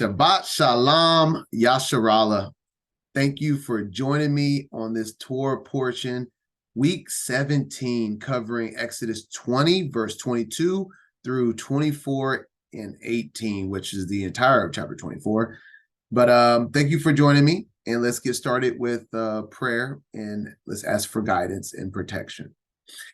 Shabbat Shalom Yasharallah. Thank you for joining me on this Torah portion, week 17, covering Exodus 20, verse 22 through 24 and 18, which is the entire of chapter 24. But thank you for joining me, and let's get started with prayer, and let's ask for guidance and protection.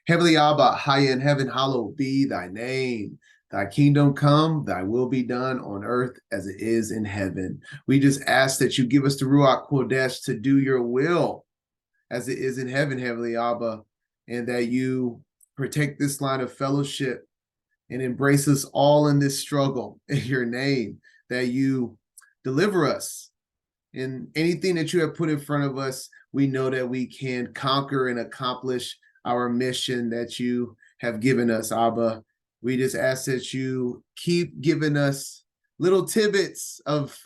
Heavenly Abba, high in heaven, hallowed be thy name. Thy kingdom come, thy will be done on earth as it is in heaven. We just ask that you give us the Ruach Kodesh to do your will as it is in heaven, Heavenly Abba, and that you protect this line of fellowship and embrace us all in this struggle in your name, that you deliver us in anything that you have put in front of us. We know that we can conquer and accomplish our mission that you have given us, Abba. We just ask that you keep giving us little tidbits of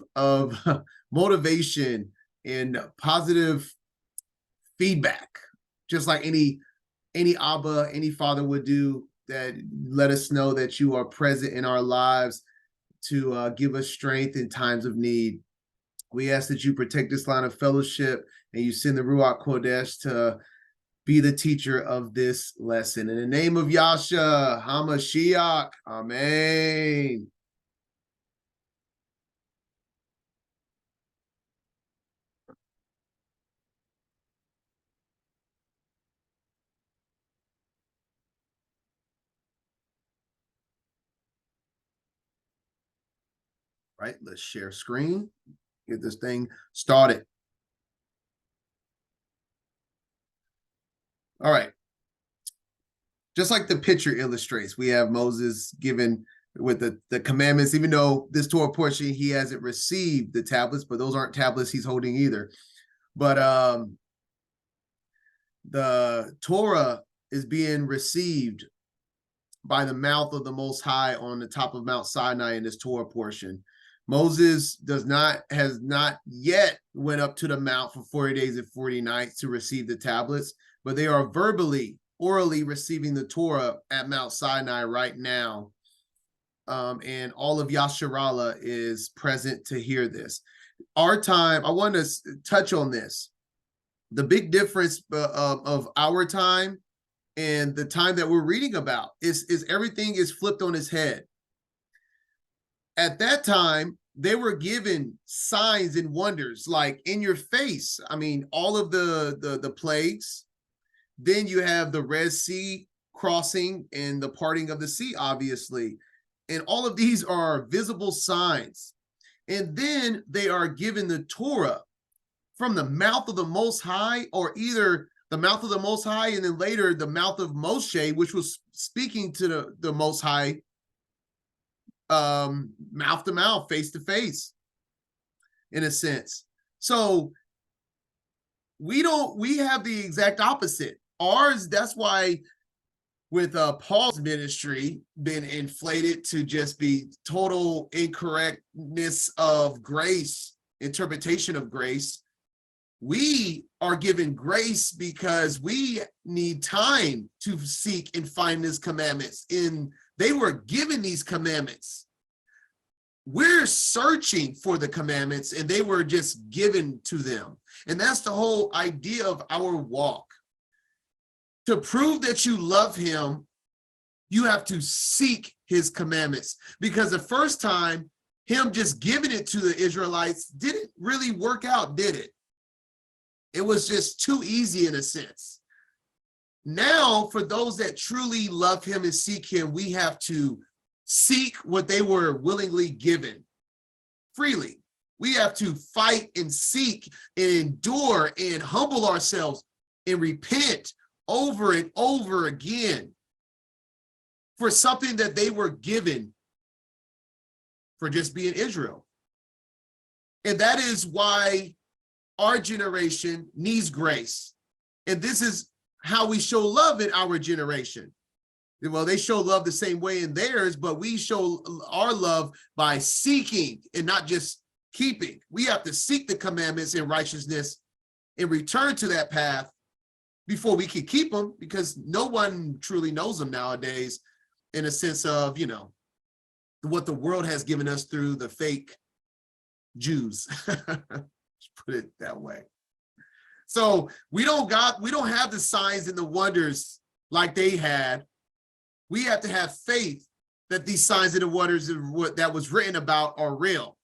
motivation and positive feedback, just like any Abba, any father would do, that let us know that you are present in our lives to give us strength in times of need. We ask that you protect this line of fellowship and you send the Ruach Kodesh to be the teacher of this lesson. In the name of Yasha HaMashiach, amen. Right, let's share screen, get this thing started. All right. Just like the picture illustrates, we have Moses given with the commandments, even though this Torah portion, he hasn't received the tablets, but those aren't tablets he's holding either. But the Torah is being received by the mouth of the Most High on the top of Mount Sinai in this Torah portion. Moses has not yet went up to the mount for 40 days and 40 nights to receive the tablets, but they are orally receiving the Torah at Mount Sinai right now. And all of Yasharallah is present to hear this. Our time, I want to touch on this. The big difference of our time and the time that we're reading about is everything is flipped on its head. At that time, they were given signs and wonders, like in your face. I mean, all of the plagues. Then you have the Red Sea crossing and the parting of the sea, obviously. And all of these are visible signs. And then they are given the Torah from the mouth of the Most High, or either the mouth of the Most High and then later the mouth of Moshe, which was speaking to the Most High, mouth to mouth, face to face, in a sense. So we have the exact opposite. Ours, that's why with Paul's ministry been inflated to just be total incorrectness of grace, interpretation of grace. We are given grace because we need time to seek and find his commandments. They were given these commandments. We're searching for the commandments and they were just given to them. And that's the whole idea of our walk. To prove that you love him, you have to seek his commandments, because the first time him just giving it to the Israelites didn't really work out, did it? It was just too easy in a sense. Now, for those that truly love him and seek him, we have to seek what they were willingly given freely. We have to fight and seek and endure and humble ourselves and repent over and over again for something that they were given for just being Israel. And that is why our generation needs grace. And this is how we show love in our generation. Well, they show love the same way in theirs, but we show our love by seeking and not just keeping. We have to seek the commandments in righteousness and return to that path before we can keep them, because no one truly knows them nowadays, in a sense of, what the world has given us through the fake Jews. Put it that way. So we don't have the signs and the wonders like they had. We have to have faith that these signs and the wonders that was written about are real.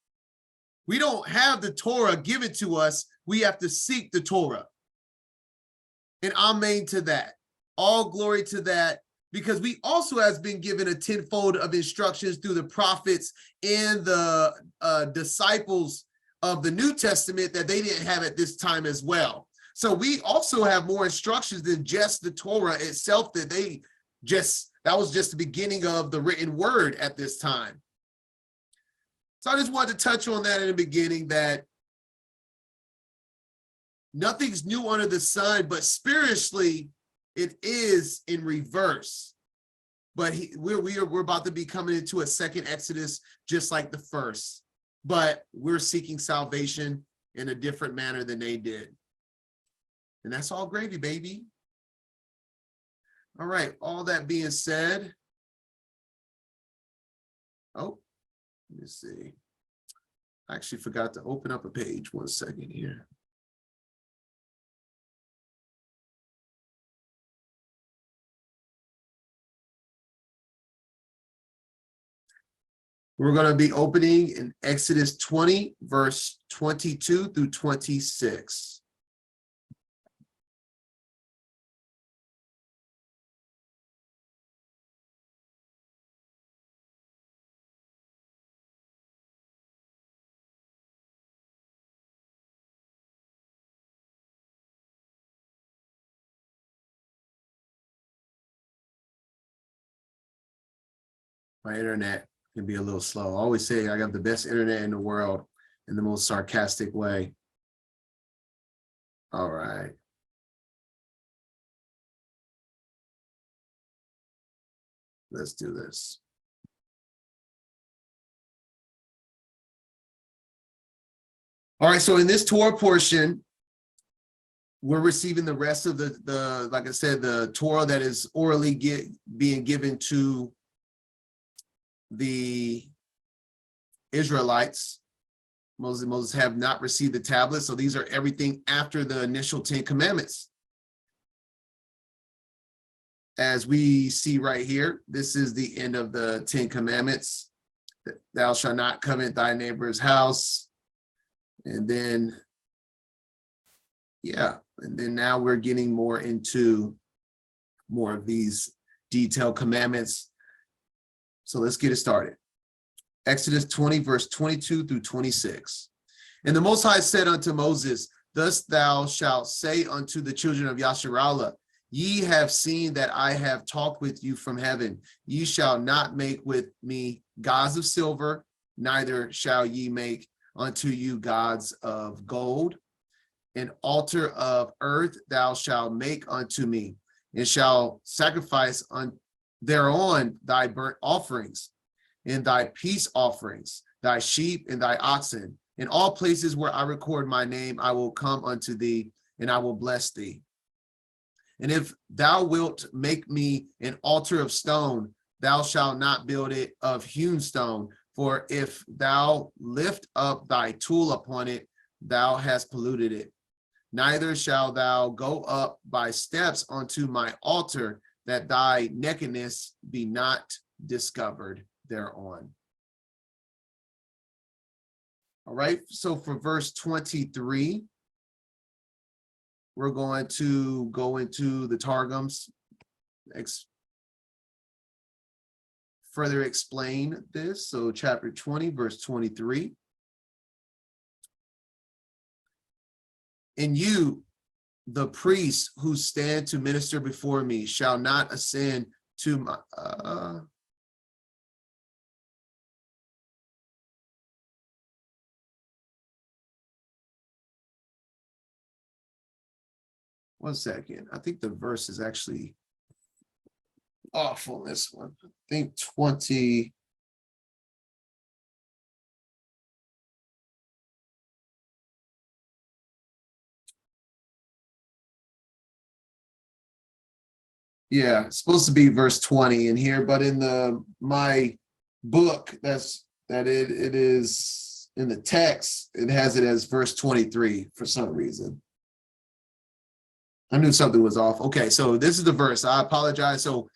We don't have the Torah given to us. We have to seek the Torah. And amen to that. All glory to that, because we also has been given a tenfold of instructions through the prophets and the disciples of the New Testament that they didn't have at this time as well. So we also have more instructions than just the Torah itself that was just the beginning of the written word at this time. So I just wanted to touch on that in the beginning, that nothing's new under the sun, but spiritually it is in reverse. But we're about to be coming into a second Exodus, just like the first. But we're seeking salvation in a different manner than they did. And that's all gravy, baby. All right, all that being said, oh, let me see. I actually forgot to open up a page. 1 second here. We're going to be opening in Exodus 20, verse 22 through 26. My internet can be a little slow. I always say I got the best internet in the world in the most sarcastic way. All right. Let's do this. All right, so in this Torah portion, we're receiving the rest of the like I said, the Torah that is orally being given to the Israelites. Moses have not received the tablets, so these are everything after the initial 10 commandments. As we see right here, this is the end of the 10 commandments. Thou shalt not covet thy neighbor's house. And then, yeah, and then now we're getting more into more of these detailed commandments. So let's get it started. Exodus 20, verse 22 through 26. And the Most High said unto Moses, thus thou shalt say unto the children of Yasharallah, ye have seen that I have talked with you from heaven. Ye shall not make with me gods of silver, neither shall ye make unto you gods of gold. An altar of earth thou shalt make unto me, and shall sacrifice thereon thy burnt offerings, and thy peace offerings, thy sheep and thy oxen. In all places where I record my name, I will come unto thee, and I will bless thee. And if thou wilt make me an altar of stone, thou shalt not build it of hewn stone, for if thou lift up thy tool upon it, thou hast polluted it. Neither shalt thou go up by steps unto my altar, that thy nakedness be not discovered thereon. All right, so for verse 23, we're going to go into the Targums, further explain this. So chapter 20, verse 23. And you, the priests who stand to minister before me, shall not ascend to my... 1 second. I think the verse is actually off on this one. I think 20. Yeah, it's supposed to be verse 20 in here, but in my book, it in the text, it has it as verse 23 for some reason. I knew something was off. Okay, so this is the verse. I apologize. So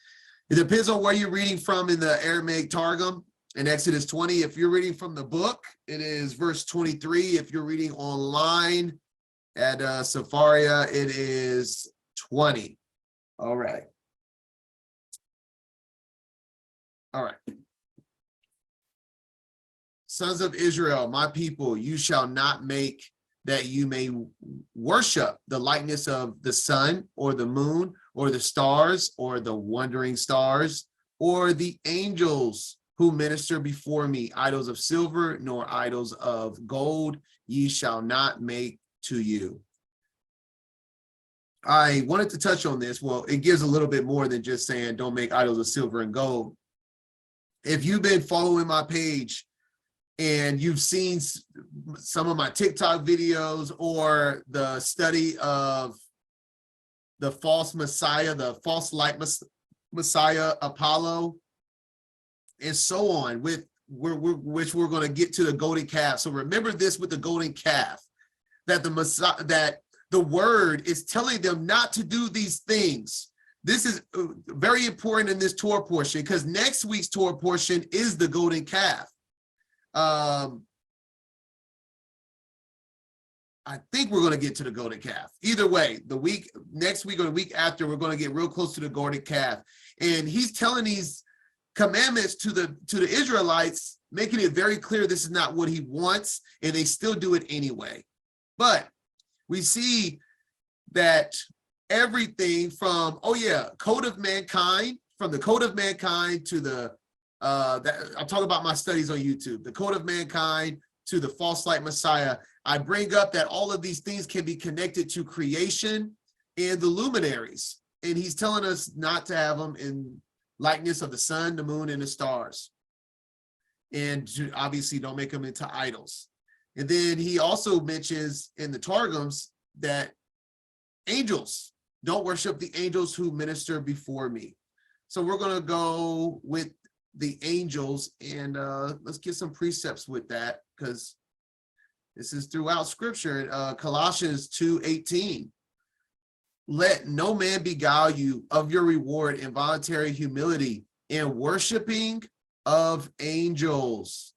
it depends on where you're reading from in the Aramaic Targum in Exodus 20. If you're reading from the book, it is verse 23. If you're reading online at Sepharia, it is 20. All right. All right. Sons of Israel, my people, you shall not make that you may worship the likeness of the sun or the moon or the stars or the wandering stars or the angels who minister before me, idols of silver nor idols of gold ye shall not make to you. I wanted to touch on this. Well, it gives a little bit more than just saying don't make idols of silver and gold. If you've been following my page and you've seen some of my TikTok videos or the study of the false Messiah, the false light Messiah, Apollo, and so on, which we're going to get to the golden calf. So remember this with the golden calf, that the Messiah, that the word is telling them not to do these things. This is very important in this Torah portion because next week's Torah portion is the golden calf. I think we're going to get to the golden calf. Either way, next week or the week after, we're going to get real close to the golden calf. And he's telling these commandments to the Israelites, making it very clear this is not what he wants, and they still do it anyway. But we see that everything from, code of mankind, from the code of mankind to the I'm talking about my studies on YouTube, the code of mankind to the false light Messiah. I bring up that all of these things can be connected to creation and the luminaries. And he's telling us not to have them in likeness of the sun, the moon, and the stars. And to obviously don't make them into idols. And then he also mentions in the Targums that angels, don't worship the angels who minister before me. So we're going to go with the angels, and let's get some precepts with that, because this is throughout scripture. Colossians 2:18, let no man beguile you of your reward in voluntary humility and worshiping of angels,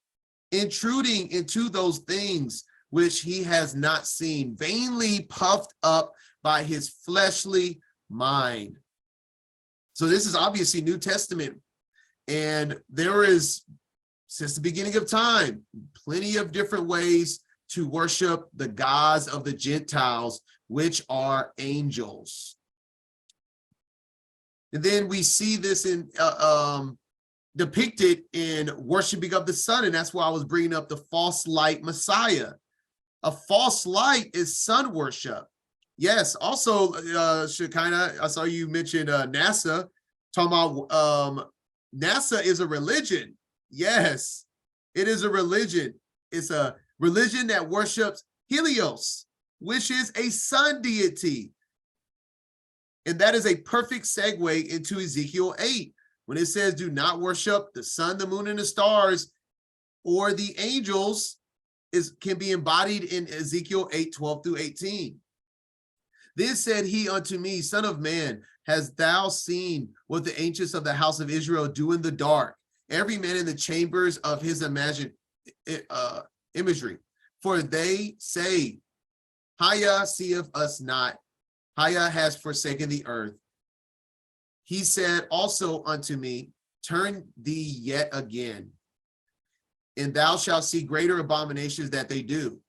intruding into those things which he has not seen, vainly puffed up by his fleshly mind. So this is obviously New Testament. And there is, since the beginning of time, plenty of different ways to worship the gods of the Gentiles, which are angels. And then we see this in depicted in worshiping of the sun, and that's why I was bringing up the false light Messiah. A false light is sun worship. Yes, also, Shekinah, I saw you mention NASA, talking about NASA is a religion. Yes, it is a religion. It's a religion that worships Helios, which is a sun deity. And that is a perfect segue into Ezekiel 8, when it says, do not worship the sun, the moon, and the stars, or the angels, can be embodied in Ezekiel 8:12-18. Then said he unto me, Son of man, hast thou seen what the ancients of the house of Israel do in the dark, every man in the chambers of his imagery? For they say, Haya seeth us not, Haya has forsaken the earth. He said also unto me, turn thee yet again, and thou shalt see greater abominations that they do.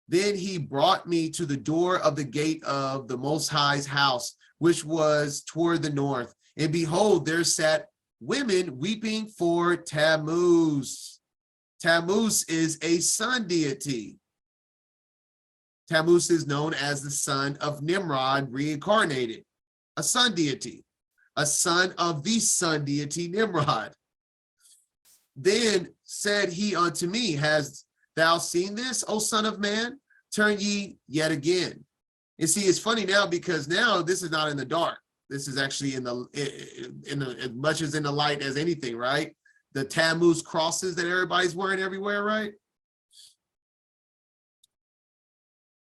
Then he brought me to the door of the gate of the Most High's house, which was toward the north. And behold, there sat women weeping for Tammuz. Tammuz is a sun deity. Tammuz is known as the son of Nimrod reincarnated, a sun deity, a son of the sun deity Nimrod. Then said he unto me, hast thou seen this, O son of man? Turn ye yet again. And see, it's funny now because now this is not in the dark. This is actually in the as much as in the light as anything, right? The Tammuz crosses that everybody's wearing everywhere, right?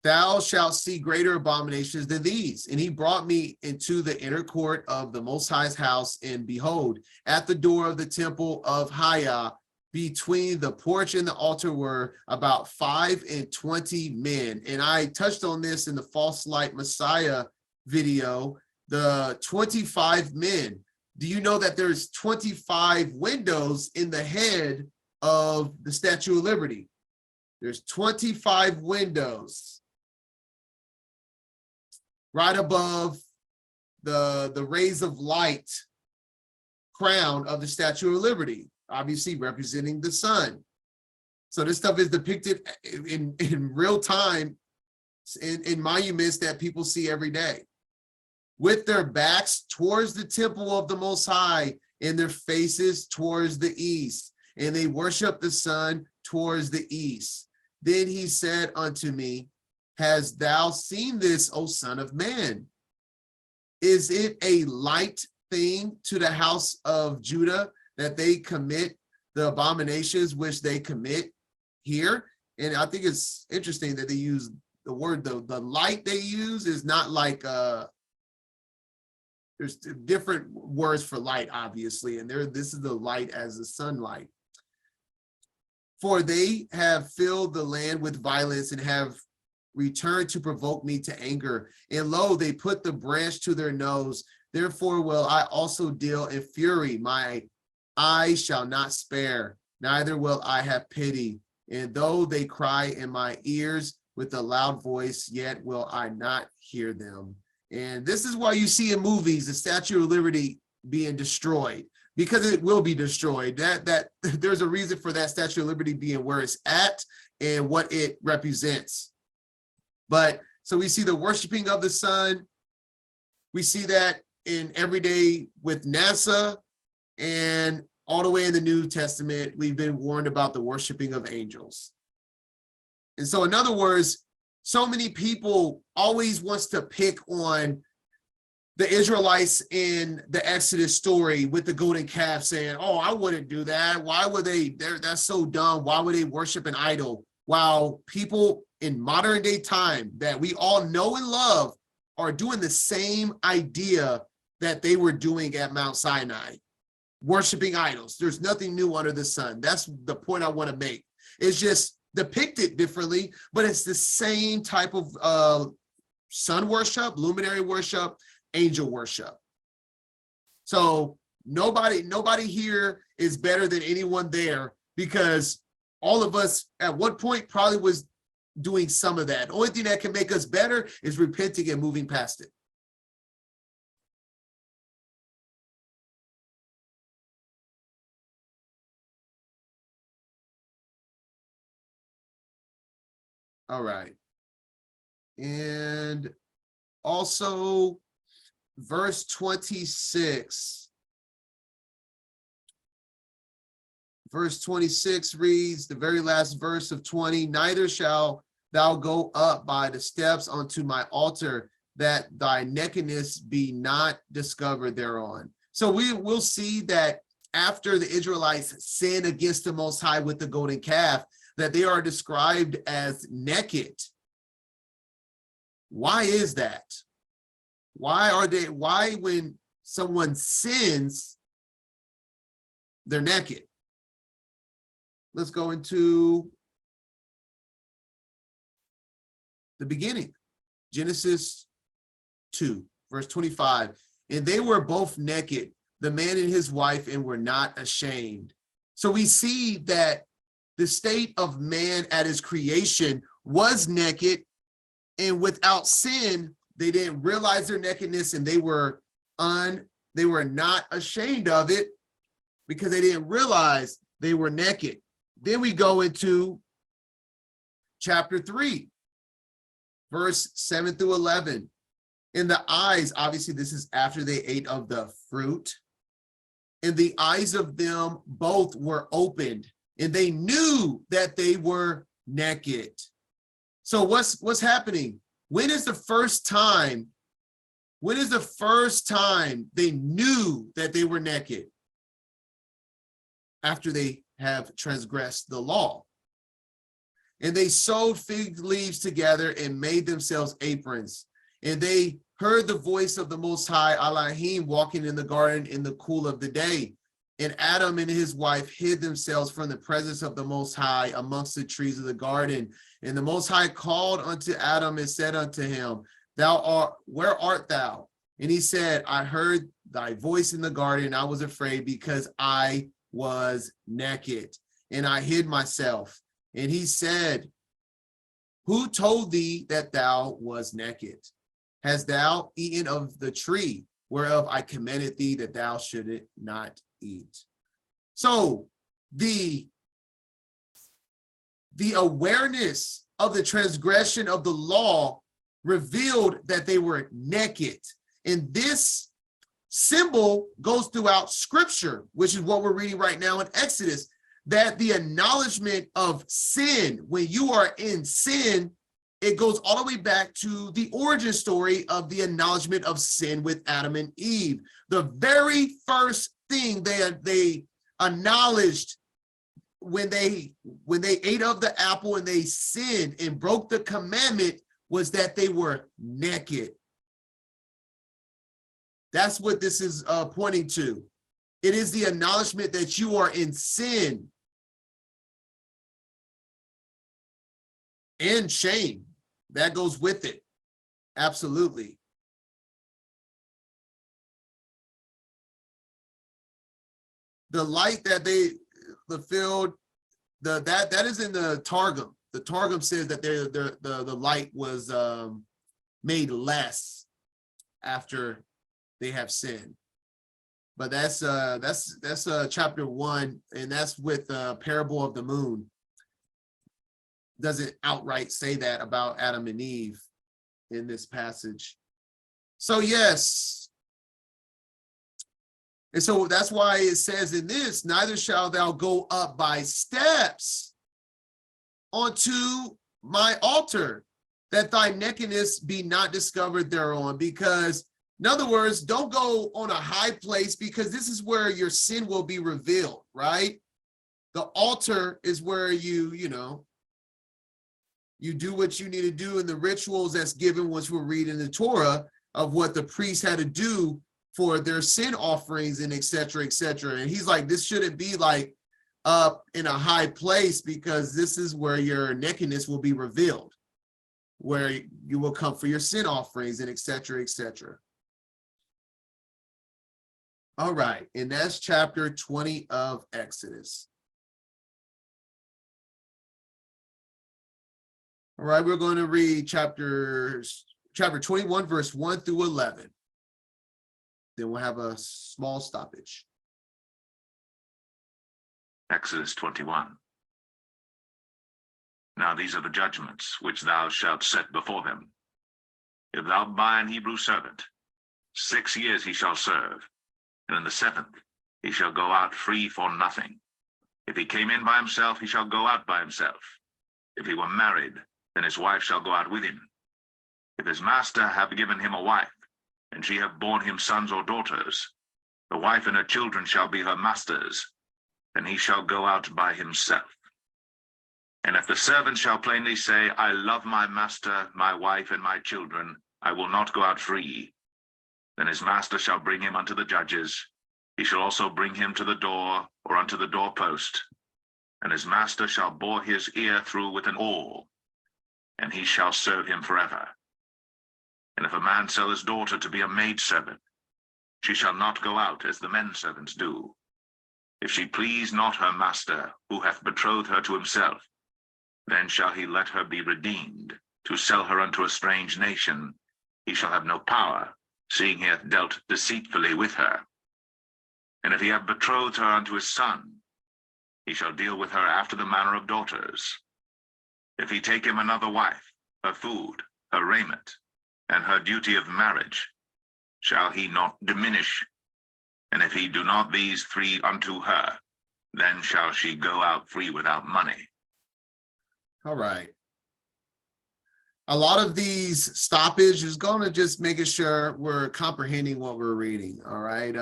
thou shalt see greater abominations than these. And he brought me into the inner court of the Most High's house, and behold, at the door of the temple of Hiah, between the porch and the altar were about 25 men. And I touched on this in the False Light Messiah video, the 25 men. Do you know that there's 25 windows in the head of the Statue of Liberty? There's 25 windows right above the rays of light crown of the Statue of Liberty, obviously representing the sun. So this stuff is depicted in real time in monuments that people see every day, with their backs towards the temple of the Most High and their faces towards the east, and they worship the sun towards the east. Then he said unto me, hast thou seen this, O son of man? Is it a light thing to the house of Judah that they commit the abominations which they commit here? And I think it's interesting that they use the word, the light they use is not like, there's different words for light, obviously, and this is the light as the sunlight. For they have filled the land with violence and have returned to provoke me to anger. And lo, they put the branch to their nose. Therefore will I also deal in fury. My eye shall not spare, neither will I have pity. And though they cry in my ears with a loud voice, yet will I not hear them. And this is why you see in movies the Statue of Liberty being destroyed, because it will be destroyed. That there's a reason for that Statue of Liberty being where it's at and what it represents. But so we see the worshiping of the sun. We see that in everyday with NASA, and all the way in the New Testament, we've been warned about the worshiping of angels. And so in other words, so many people always wants to pick on the Israelites in the Exodus story with the golden calf, saying, oh, I wouldn't do that. Why would they? That's so dumb. Why would they worship an idol? While people in modern day time that we all know and love are doing the same idea that they were doing at Mount Sinai, worshiping idols. There's nothing new under the sun. That's the point I want to make. It's just depicted differently, but it's the same type of sun worship, luminary worship, angel worship. So nobody here is better than anyone there, because all of us at one point probably was doing some of that. The only thing that can make us better is repenting and moving past it. All right. And also verse 26. Verse 26 reads, the very last verse of 20, neither shall thou go up by the steps unto my altar, that thy nakedness be not discovered thereon. So we will see that after the Israelites sin against the Most High with the golden calf, that they are described as naked. Why is that? Why when someone sins, they're naked? Let's go into the beginning. Genesis 2, verse 25. And they were both naked, the man and his wife, and were not ashamed. So we see that the state of man at his creation was naked, and without sin, they didn't realize their nakedness, and they were not ashamed of it because they didn't realize they were naked. Then we go into chapter 3, verse 7 through 11. In the eyes, obviously this is after they ate of the fruit, and the eyes of them both were opened, and they knew that they were naked. So what's happening? When is the first time they knew that they were naked? After they have transgressed the law. And they sewed fig leaves together and made themselves aprons. And they heard the voice of the Most High Elohim walking in the garden in the cool of the day. And Adam and his wife hid themselves from the presence of the Most High amongst the trees of the garden. And the Most High called unto Adam and said unto him, where art thou? And he said, I heard thy voice in the garden. I was afraid because I was naked and I hid myself. And he said, who told thee that thou was naked? Hast thou eaten of the tree whereof I commanded thee that thou shouldest not eat? So the awareness of the transgression of the law revealed that they were naked. And this symbol goes throughout scripture, which is what we're reading right now in Exodus, that the acknowledgement of sin, when you are in sin, it goes all the way back to the origin story of the acknowledgement of sin with Adam and Eve. The very first thing they acknowledged when they ate of the apple and they sinned and broke the commandment was that they were naked. That's what this is pointing to. It is the acknowledgement that you are in sin and shame. That goes with it. Absolutely. The light that they fulfilled, that is in the Targum. The Targum says that the light was made less after they have sinned. But that's chapter 1, and that's with parable of the moon. Doesn't outright say that about Adam and Eve in this passage. So yes. And so that's why it says in this, neither shalt thou go up by steps onto my altar, that thy nakedness be not discovered thereon. Because, in other words, don't go on a high place, because this is where your sin will be revealed, right? The altar is where you do what you need to do in the rituals that's given, which we'll read in the Torah, of what the priests had to do for their sin offerings and et cetera, et cetera. And he's like, this shouldn't be like up in a high place, because this is where your nakedness will be revealed, where you will come for your sin offerings and et cetera, et cetera. All right, and that's chapter 20 of Exodus. All right, we're going to read chapter 21, verse 1 through 11. Then we'll have a small stoppage. Exodus 21. Now these are the judgments which thou shalt set before them. If thou buy an Hebrew servant, 6 years he shall serve, and in the 7th he shall go out free for nothing. If he came in by himself, he shall go out by himself. If he were married, then his wife shall go out with him. If his master have given him a wife, and she have borne him sons or daughters, the wife and her children shall be her master's, then he shall go out by himself. And if the servant shall plainly say, I love my master, my wife, and my children, I will not go out free, then his master shall bring him unto the judges. He shall also bring him to the door, or unto the doorpost, and his master shall bore his ear through with an awl, and he shall serve him forever. And if a man sell his daughter to be a maidservant, she shall not go out as the men servants do. If she please not her master, who hath betrothed her to himself, then shall he let her be redeemed. To sell her unto a strange nation, he shall have no power, seeing he hath dealt deceitfully with her. And if he have betrothed her unto his son, he shall deal with her after the manner of daughters. If he take him another wife, her food, her raiment, and her duty of marriage, shall he not diminish? And if he do not these 3 unto her, then shall she go out free without money. All right. A lot of these stoppage is going to just making sure we're comprehending what we're reading. All right.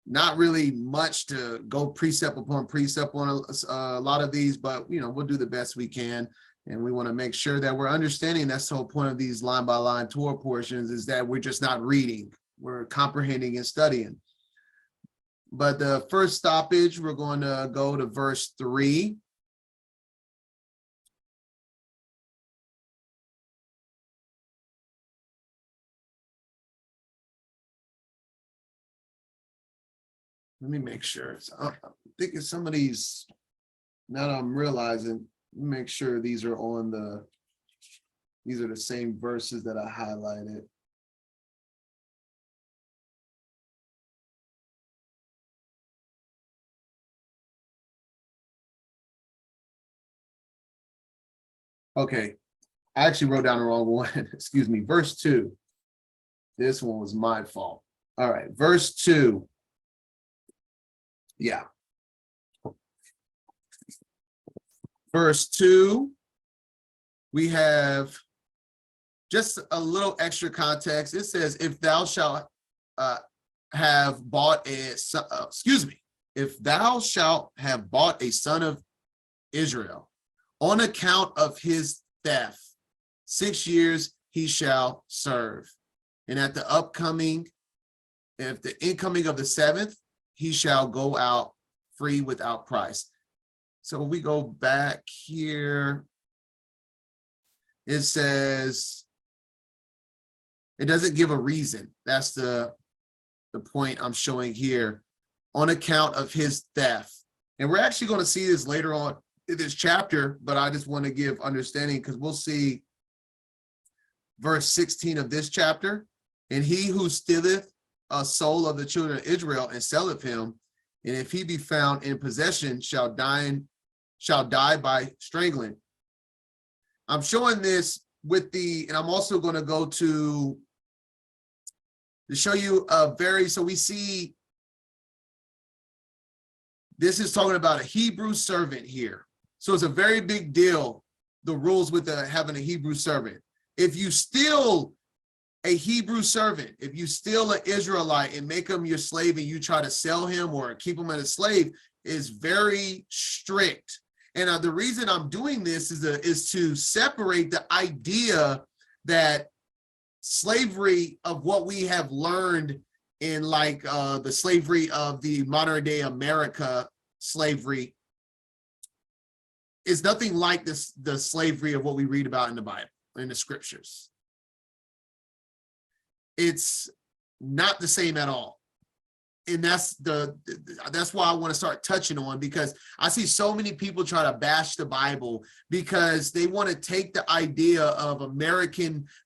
not really much to go precept upon precept on a lot of these, but we'll do the best we can. And we want to make sure that we're understanding. That's the whole point of these line by line Torah portions, is that we're just not reading, we're comprehending and studying. But the first stoppage, we're going to go to verse 3. Let me make sure. I'm thinking some of these, now that I'm realizing, make sure these are these are the same verses that I highlighted. Okay, I actually wrote down the wrong one. Excuse me, verse 2. This one was my fault. All right, verse 2. Yeah. Verse 2, we have just a little extra context. It says, if thou shalt have bought a son, if thou shalt have bought a son of Israel on account of his theft, 6 years he shall serve. And at the incoming of the 7th, he shall go out free without price. So we go back here. It says, it doesn't give a reason. That's the point I'm showing here. On account of his theft. And we're actually going to see this later on in this chapter, but I just want to give understanding, because we'll see verse 16 of this chapter. And he who stealeth a soul of the children of Israel and selleth him, and if he be found in possession, shall die by strangling. I'm showing this with and I'm also going to go to show you so we see this is talking about a Hebrew servant here. So it's a very big deal, the rules with having a Hebrew servant. If you steal a Hebrew servant, if you steal an Israelite and make him your slave and you try to sell him or keep him as a slave, is very strict. And the reason I'm doing this is to separate the idea that slavery of what we have learned in the slavery of the modern day America slavery is nothing like the slavery of what we read about in the Bible, in the scriptures. It's not the same at all. And that's why I want to start touching on, because I see so many people try to bash the Bible because they want to take the idea of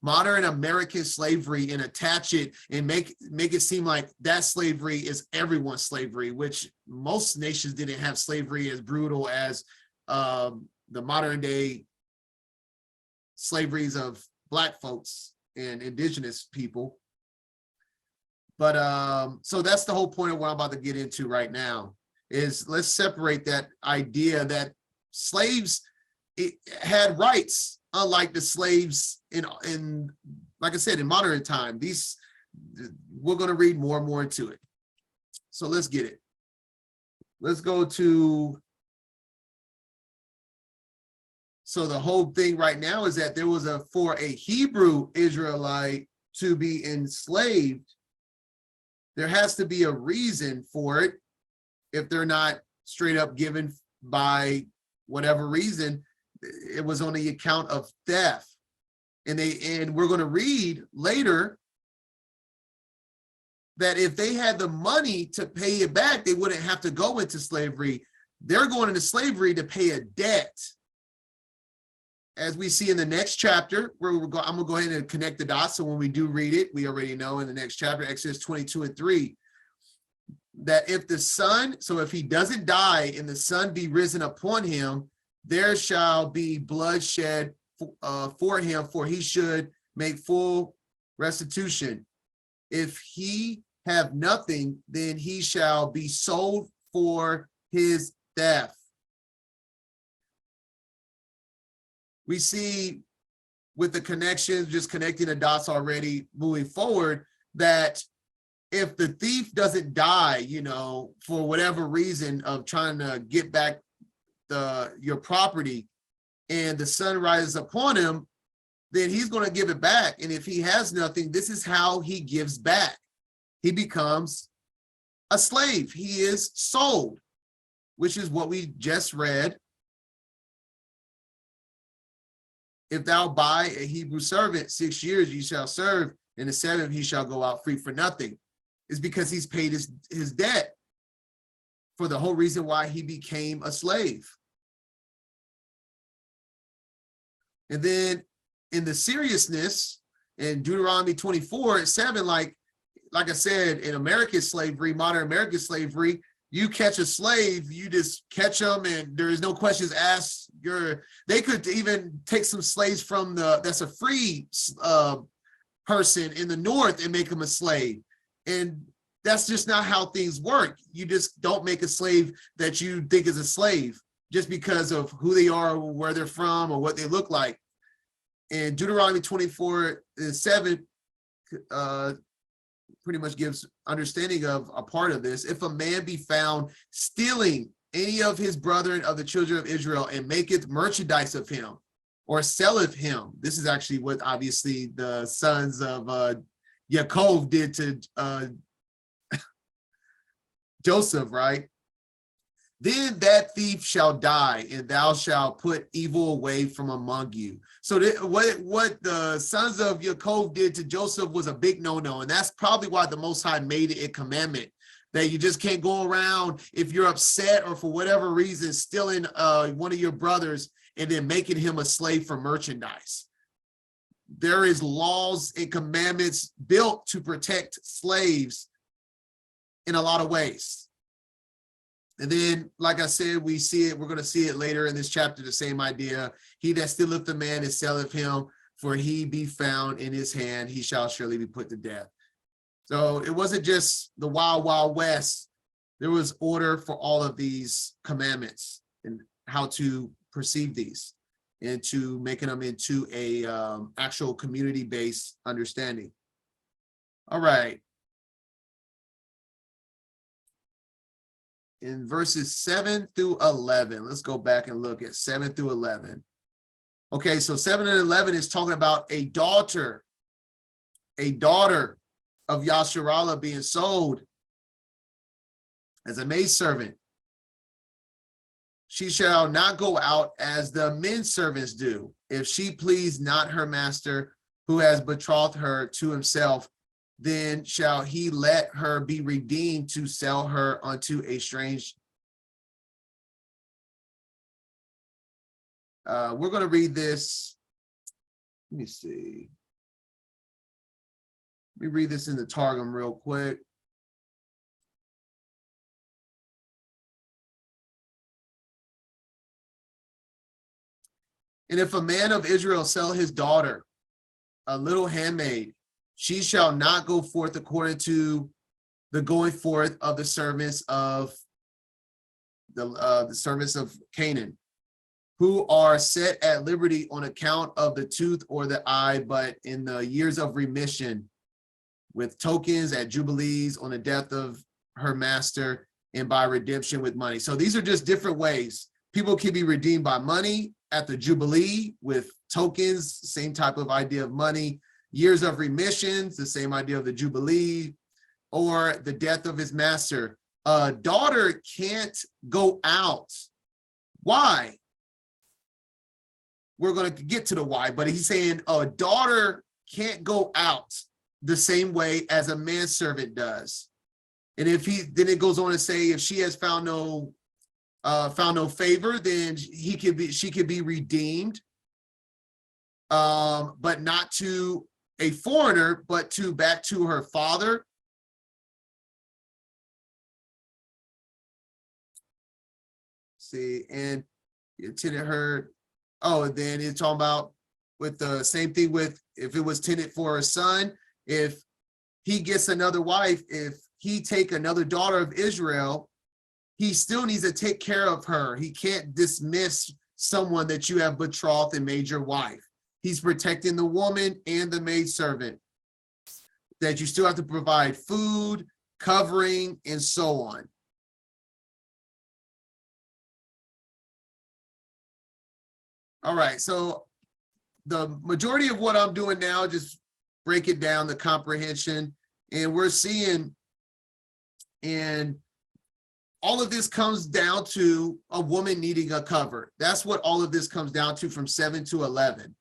modern American slavery and attach it and make it seem like that slavery is everyone's slavery, which most nations didn't have slavery as brutal as the modern day slaveries of Black folks and indigenous people. But so that's the whole point of what I'm about to get into right now, is let's separate that idea that slaves had rights, unlike the slaves in like I said, in modern time. We're going to read more and more into it. So let's get it. Let's go to, so the whole thing right now is that there was for a Hebrew Israelite to be enslaved, there has to be a reason for it. If they're not straight up given by whatever reason, it was on the account of theft. And we're going to read later that if they had the money to pay it back, they wouldn't have to go into slavery. They're going into slavery to pay a debt. As we see in the next chapter, I'm going to go ahead and connect the dots. So when we do read it, we already know in the next chapter, Exodus 22:3, that if the son, so if he doesn't die and the son be risen upon him, there shall be bloodshed for him, for he should make full restitution. If he have nothing, then he shall be sold for his theft. We see with the connections, just connecting the dots already moving forward, that if the thief doesn't die, you know, for whatever reason of trying to get back your property, and the sun rises upon him, then he's going to give it back. And if he has nothing, this is how he gives back. He becomes a slave. He is sold, which is what we just read. If thou buy a Hebrew servant, 6 years you shall serve, and the 7th he shall go out free for nothing. It's because he's paid his debt for the whole reason why he became a slave. And then in the seriousness, in Deuteronomy 24:7, like I said, in American slavery, modern American slavery, you catch a slave, you just catch them, and there is no questions asked. They could even take some slaves from that's a free person in the north and make them a slave. And that's just not how things work. You just don't make a slave that you think is a slave just because of who they are, or where they're from, or what they look like. And Deuteronomy 24:7 pretty much gives understanding of a part of this. If a man be found stealing any of his brethren of the children of Israel, and maketh merchandise of him, or selleth him. This is actually what obviously the sons of Yaakov did to Joseph, right? Then that thief shall die, and thou shalt put evil away from among you. So what the sons of Yaakov did to Joseph was a big no-no, and that's probably why the Most High made it a commandment that you just can't go around if you're upset or for whatever reason stealing one of your brothers and then making him a slave for merchandise. There is laws and commandments built to protect slaves in a lot of ways. And then, like I said, we see it, we're going to see it later in this chapter, the same idea. He that stealeth a man and selleth him, for he be found in his hand, he shall surely be put to death. So it wasn't just the wild, wild west. There was order for all of these commandments and how to perceive these, and to making them into a actual community-based understanding. All right. In verses 7 through 11, let's go back and look at 7 through 11. Okay, so 7 and 11 is talking about a daughter of Yasharallah being sold as a maidservant. She shall not go out as the men servants do, if she please not her master, who has betrothed her to himself. Then shall he let her be redeemed to sell her unto a strange. We're going to read this. Let me see. Let me read this in the Targum real quick. And if a man of Israel sell his daughter, a little handmaid, she shall not go forth according to the going forth of the servants of the servants of Canaan, who are set at liberty on account of the tooth or the eye, but in the years of remission, with tokens at jubilees, on the death of her master, and by redemption with money. So these are just different ways. People can be redeemed by money at the jubilee, with tokens, same type of idea of money. Years of remissions, the same idea of the jubilee, or the death of his master. A daughter can't go out. Why? We're going to get to the why, but he's saying a daughter can't go out the same way as a manservant does. And if then it goes on to say, if she has found no favor, then she could be redeemed, but not to a foreigner, but back to her father. See, and it tended her. Oh, and then it's talking about with the same thing with if it was tended for a son, if he gets another wife, if he take another daughter of Israel, he still needs to take care of her. He can't dismiss someone that you have betrothed and made your wife. He's protecting the woman and the maidservant. that you still have to provide food, covering, and so on. All right, so the majority of what I'm doing now, just break it down, the comprehension, and we're seeing, and all of this comes down to a woman needing a cover. That's what all of this comes down to from 7 to 11,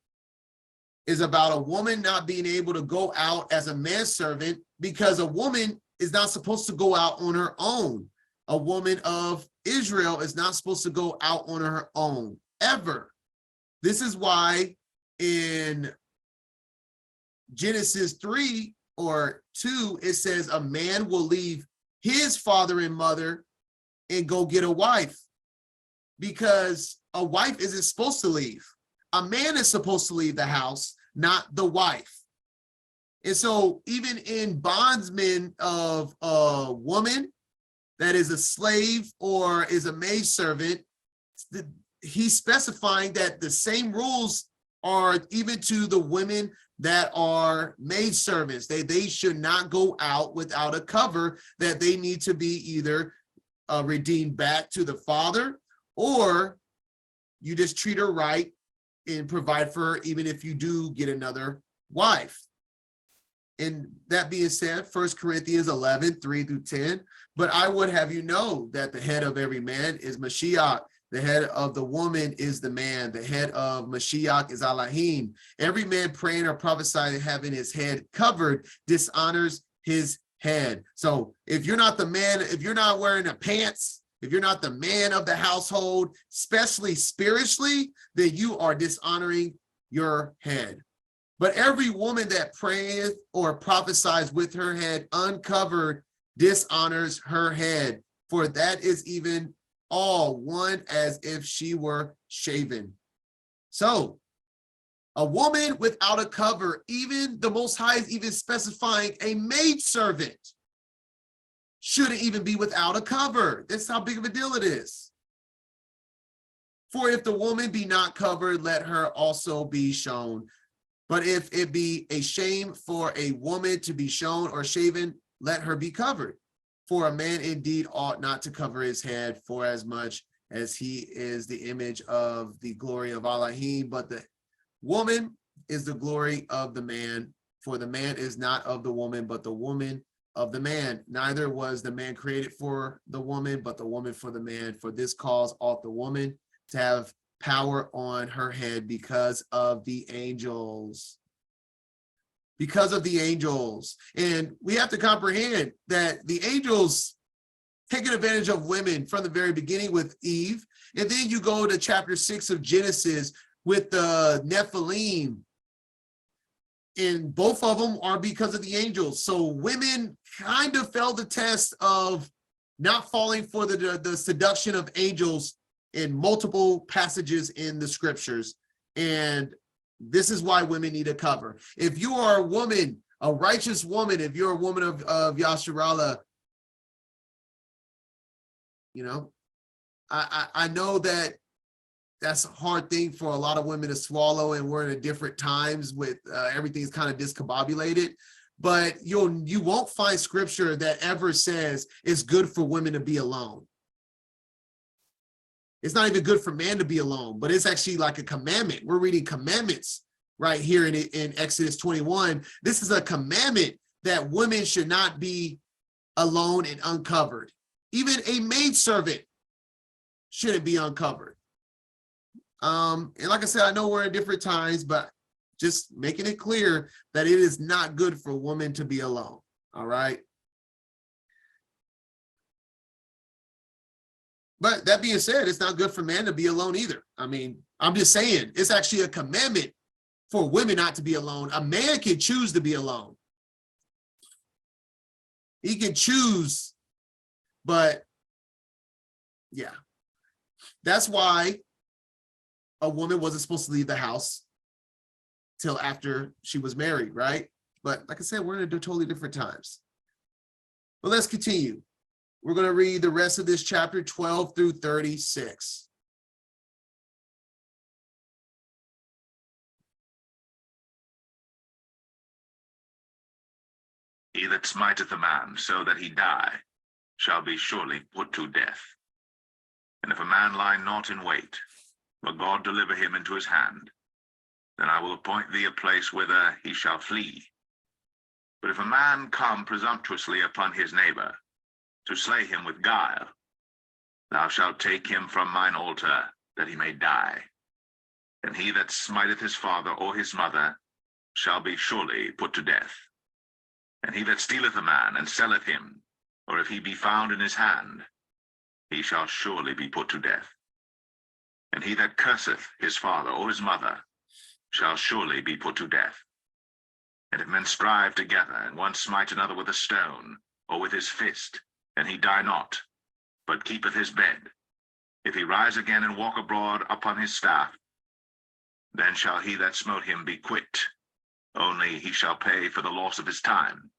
is about a woman not being able to go out as a manservant, because a woman is not supposed to go out on her own. A woman of Israel is not supposed to go out on her own, ever. This is why in Genesis 3 or 2, it says a man will leave his father and mother and go get a wife, because a wife isn't supposed to leave. A man is supposed to leave the house, not the wife. And so even in bondsmen of a woman that is a slave or is a maidservant, he's specifying that the same rules are even to the women that are maidservants. They should not go out without a cover, that they need to be either redeemed back to the father, or you just treat her right and provide for her even if you do get another wife. And that being said, 1 Corinthians 11, 3 through 10, but I would have you know that the head of every man is Mashiach. The head of the woman is the man. The head of Mashiach is Elohim. Every man praying or prophesying having his head covered dishonors his head. So if you're not the man, if you're not wearing the pants, if you're not the man of the household, especially spiritually, then you are dishonoring your head. But every woman that prayeth or prophesies with her head uncovered dishonors her head, for that is even all one as if she were shaven. So a woman without a cover, even the Most High is even specifying a maidservant shouldn't even be without a cover. That's how big of a deal it is. For if the woman be not covered, let her also be shown. But if it be a shame for a woman to be shown or shaven, let her be covered. For a man indeed ought not to cover his head, for as much as he is the image of the glory of Elohim, but the woman is the glory of the man. For the man is not of the woman, but the woman of the man. Neither was the man created for the woman, but the woman for the man. For this cause ought the woman to have power on her head because of the angels. Because of the angels. And we have to comprehend that the angels taking advantage of women from the very beginning with Eve. And then you go to chapter 6 of Genesis with the Nephilim. And both of them are because of the angels. So women kind of failed the test of not falling for the seduction of angels in multiple passages in the scriptures. And this is why women need a cover. If you are a woman, a righteous woman, if you're a woman of Yasharallah, you know, I know that that's a hard thing for a lot of women to swallow, and we're in a different times with everything's kind of discombobulated. But you won't find scripture that ever says it's good for women to be alone. It's not even good for man to be alone, but it's actually like a commandment. We're reading commandments right here in Exodus 21. This is a commandment that women should not be alone and uncovered. Even a maidservant shouldn't be uncovered. And like I said, I know we're in different times, but just making it clear that it is not good for a woman to be alone. All right. But that being said, it's not good for man to be alone either. I mean, I'm just saying it's actually a commandment for women not to be alone. A man can choose to be alone. He can choose, but yeah, that's why a woman wasn't supposed to leave the house till after she was married, right? But like I said, we're in totally different times. But let's continue. We're going to read the rest of this chapter 12 through 36. He that smiteth a man so that he die shall be surely put to death. And if a man lie not in wait, but God deliver him into his hand, then I will appoint thee a place whither he shall flee. But if a man come presumptuously upon his neighbor, to slay him with guile, thou shalt take him from mine altar, that he may die. And he that smiteth his father or his mother shall be surely put to death. And he that stealeth a man and selleth him, or if he be found in his hand, he shall surely be put to death. And he that curseth his father or his mother shall surely be put to death. And if men strive together, and one smite another with a stone, or with his fist, and he die not, but keepeth his bed, if he rise again and walk abroad upon his staff, then shall he that smote him be quit, only he shall pay for the loss of his time,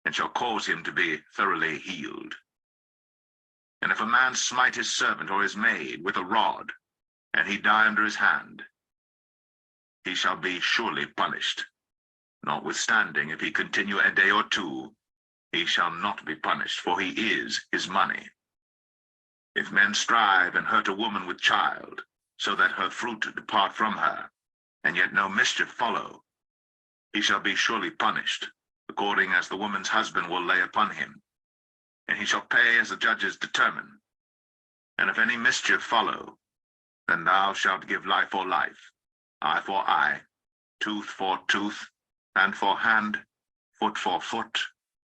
and shall cause him to be thoroughly healed. And if a man smite his servant or his maid with a rod, and he die under his hand, he shall be surely punished. Notwithstanding, if he continue a day or two, he shall not be punished, for he is his money. If men strive and hurt a woman with child, so that her fruit depart from her, and yet no mischief follow, he shall be surely punished, according as the woman's husband will lay upon him, and he shall pay as the judges determine. And if any mischief follow, then thou shalt give life for life, eye for eye, tooth for tooth, hand for hand, foot for foot,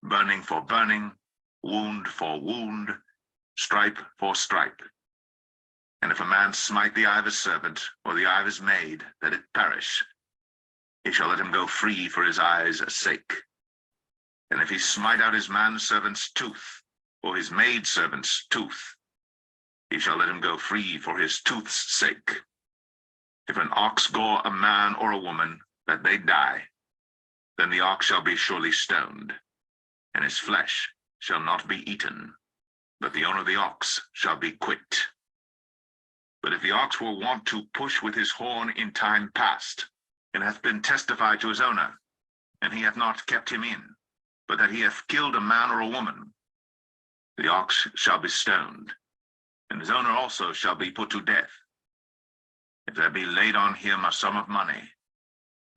burning for burning, wound for wound, stripe for stripe. And if a man smite the eye of his servant, or the eye of his maid, that it perish, he shall let him go free for his eye's sake. And if he smite out his manservant's tooth, or his maidservant's tooth, he shall let him go free for his tooth's sake. If an ox gore a man or a woman, that they die, then the ox shall be surely stoned, and his flesh shall not be eaten, but the owner of the ox shall be quit. But if the ox were wont to push with his horn in time past, and hath been testified to his owner, and he hath not kept him in, but that he hath killed a man or a woman, the ox shall be stoned, and his owner also shall be put to death. If there be laid on him a sum of money,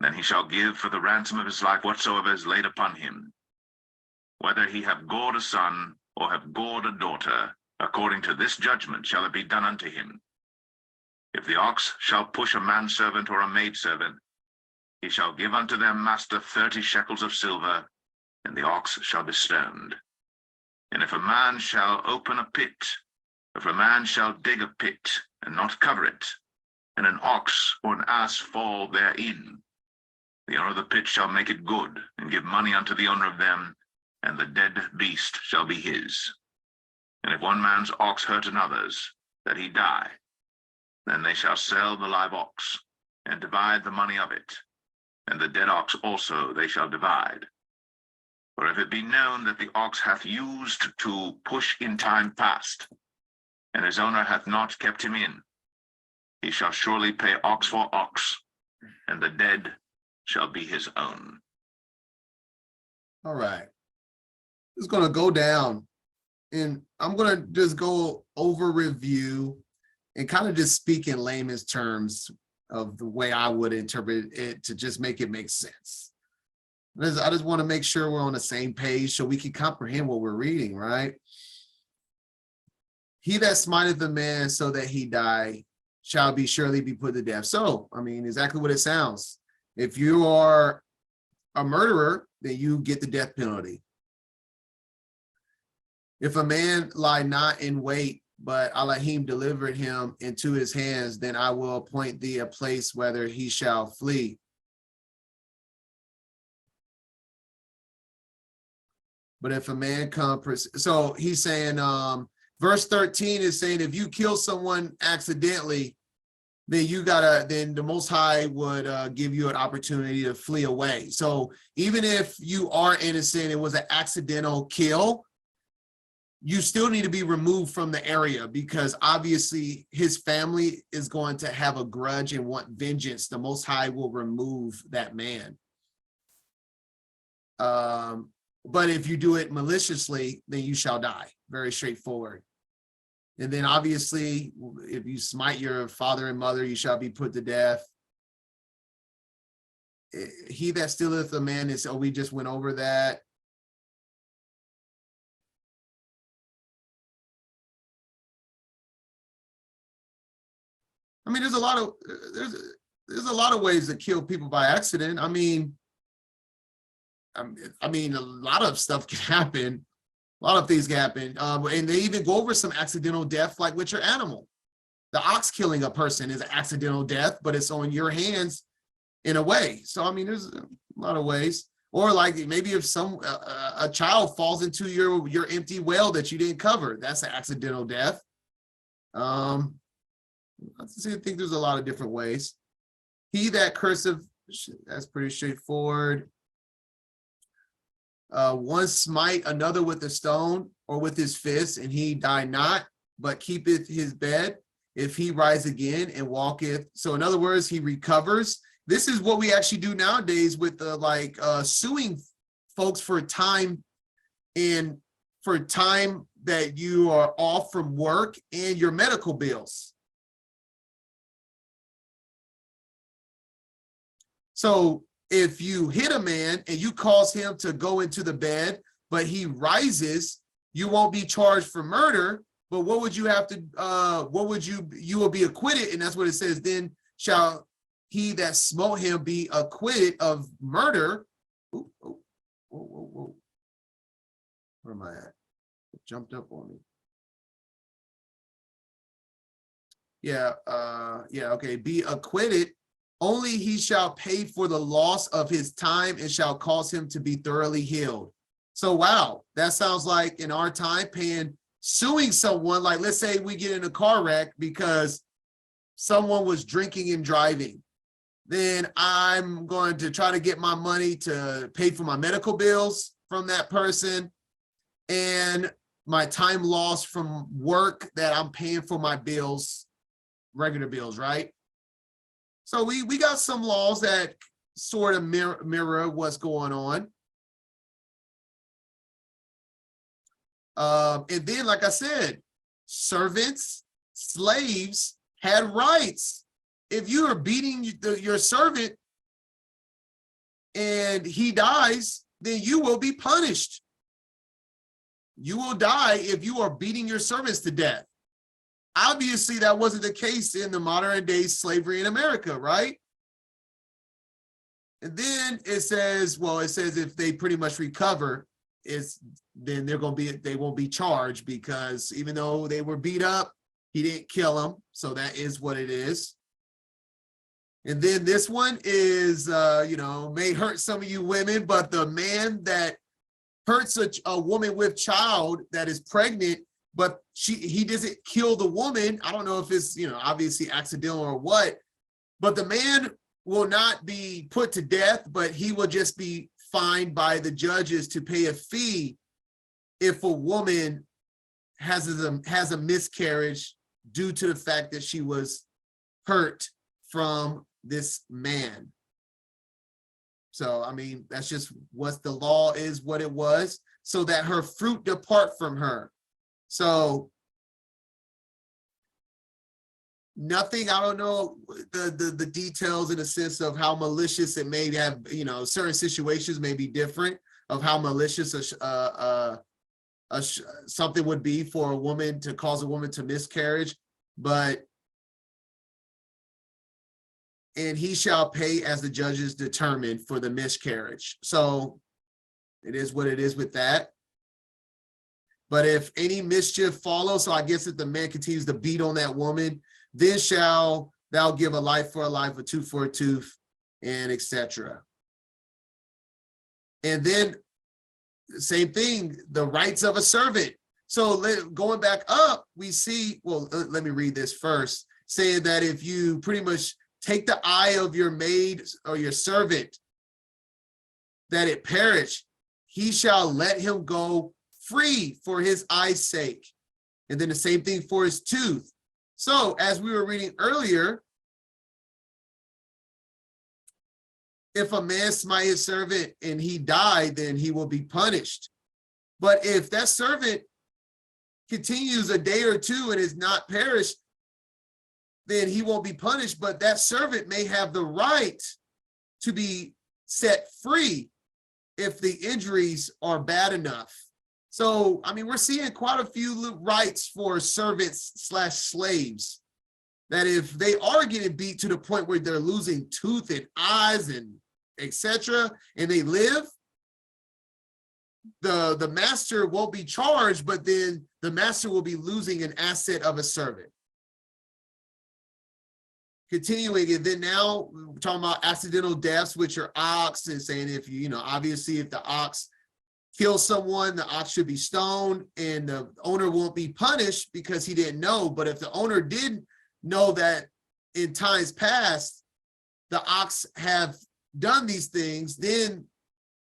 then he shall give for the ransom of his life whatsoever is laid upon him. Whether he have gored a son, or have gored a daughter, according to this judgment shall it be done unto him. If the ox shall push a manservant or a maidservant, he shall give unto their master 30 shekels of silver, and the ox shall be stoned. And if a man shall open a pit, if a man shall dig a pit, and not cover it, and an ox or an ass fall therein, the owner of the pit shall make it good, and give money unto the owner of them, and the dead beast shall be his. And if one man's ox hurt another's, that he die, then they shall sell the live ox, and divide the money of it, and the dead ox also they shall divide. For if it be known that the ox hath used to push in time past, and his owner hath not kept him in, he shall surely pay ox for ox, and the dead shall be his own. All right. It's going to go down, and I'm going to just go over review and kind of just speak in layman's terms of the way I would interpret it to just make it make sense. I just want to make sure we're on the same page so we can comprehend what we're reading, right? He that smiteth a man so that he die shall be surely be put to death. So, I mean, exactly what it sounds. If you are a murderer, then you get the death penalty. If a man lie not in wait, but Elohim delivered him into his hands, then I will appoint thee a place whither he shall flee. But if a man come, so he's saying, verse 13 is saying, if you kill someone accidentally, then the Most High would give you an opportunity to flee away. So even if you are innocent, it was an accidental kill, you still need to be removed from the area, because obviously his family is going to have a grudge and want vengeance. The Most High will remove that man. But if you do it maliciously, then you shall die. Very straightforward. And then obviously, if you smite your father and mother, you shall be put to death. He that stealeth a man is, we just went over that. I mean, there's a lot of ways to kill people by accident. I mean, a lot of stuff can happen. A lot of things can happen. And they even go over some accidental death, like with your animal. The ox killing a person is an accidental death, but it's on your hands in a way. So, I mean, there's a lot of ways. Or like maybe if a child falls into your empty well that you didn't cover, that's an accidental death. I think there's a lot of different ways. He that curseth, that's pretty straightforward. One smite another with a stone or with his fist, and he die not, but keepeth his bed. If he rise again and walketh. So in other words, he recovers. This is what we actually do nowadays with the suing folks for time that you are off from work and your medical bills. So if you hit a man and you cause him to go into the bed, but he rises, you won't be charged for murder. But what would you have to, you will be acquitted. And that's what it says. Then shall he that smote him be acquitted of murder. Ooh, oh, whoa, whoa, whoa. Where am I at? It jumped up on me. Yeah, okay. Be acquitted. Only he shall pay for the loss of his time and shall cause him to be thoroughly healed. So, wow, that sounds like in our time suing someone, like let's say we get in a car wreck because someone was drinking and driving. Then I'm going to try to get my money to pay for my medical bills from that person and my time lost from work that I'm paying for my bills, regular bills, right? So we got some laws that sort of mirror what's going on. And then, like I said, servants, slaves had rights. If you are beating your servant and he dies, then you will be punished. You will die if you are beating your servants to death. Obviously, that wasn't the case in the modern day slavery in America, right? And then it says if they pretty much recover, then they won't be charged because even though they were beat up, he didn't kill them. So that is what it is. And then this one is, may hurt some of you women, but the man that hurts a woman with child that is pregnant, but he doesn't kill the woman. I don't know if it's, obviously accidental or what, but the man will not be put to death, but he will just be fined by the judges to pay a fee if a woman has a miscarriage due to the fact that she was hurt from this man. So, I mean, that's just what the law is, what it was, so that her fruit depart from her. So nothing, I don't know the details in the sense of how malicious it may have, certain situations may be different of how malicious something would be for a woman to cause a woman to miscarriage, and he shall pay as the judges determine for the miscarriage. So it is what it is with that. But if any mischief follows, so I guess if the man continues to beat on that woman, then shall thou give a life for a life, a tooth for a tooth, and etc. And then same thing, the rights of a servant. So going back up, we see, let me read this first, saying that if you pretty much take the eye of your maid or your servant, that it perish, he shall let him go free for his eye's sake. And then the same thing for his tooth. So as we were reading earlier, if a man smite his servant and he died, then he will be punished. But if that servant continues a day or two and is not perished, then he won't be punished. But that servant may have the right to be set free if the injuries are bad enough. So, I mean, we're seeing quite a few rights for servants / slaves, that if they are getting beat to the point where they're losing tooth and eyes and etc., and they live, the master won't be charged, but then the master will be losing an asset of a servant. Continuing, and then now we're talking about accidental deaths, which are ox, and saying if obviously if the ox kills someone, the ox should be stoned, and the owner won't be punished because he didn't know. But if the owner did know that in times past the ox have done these things, then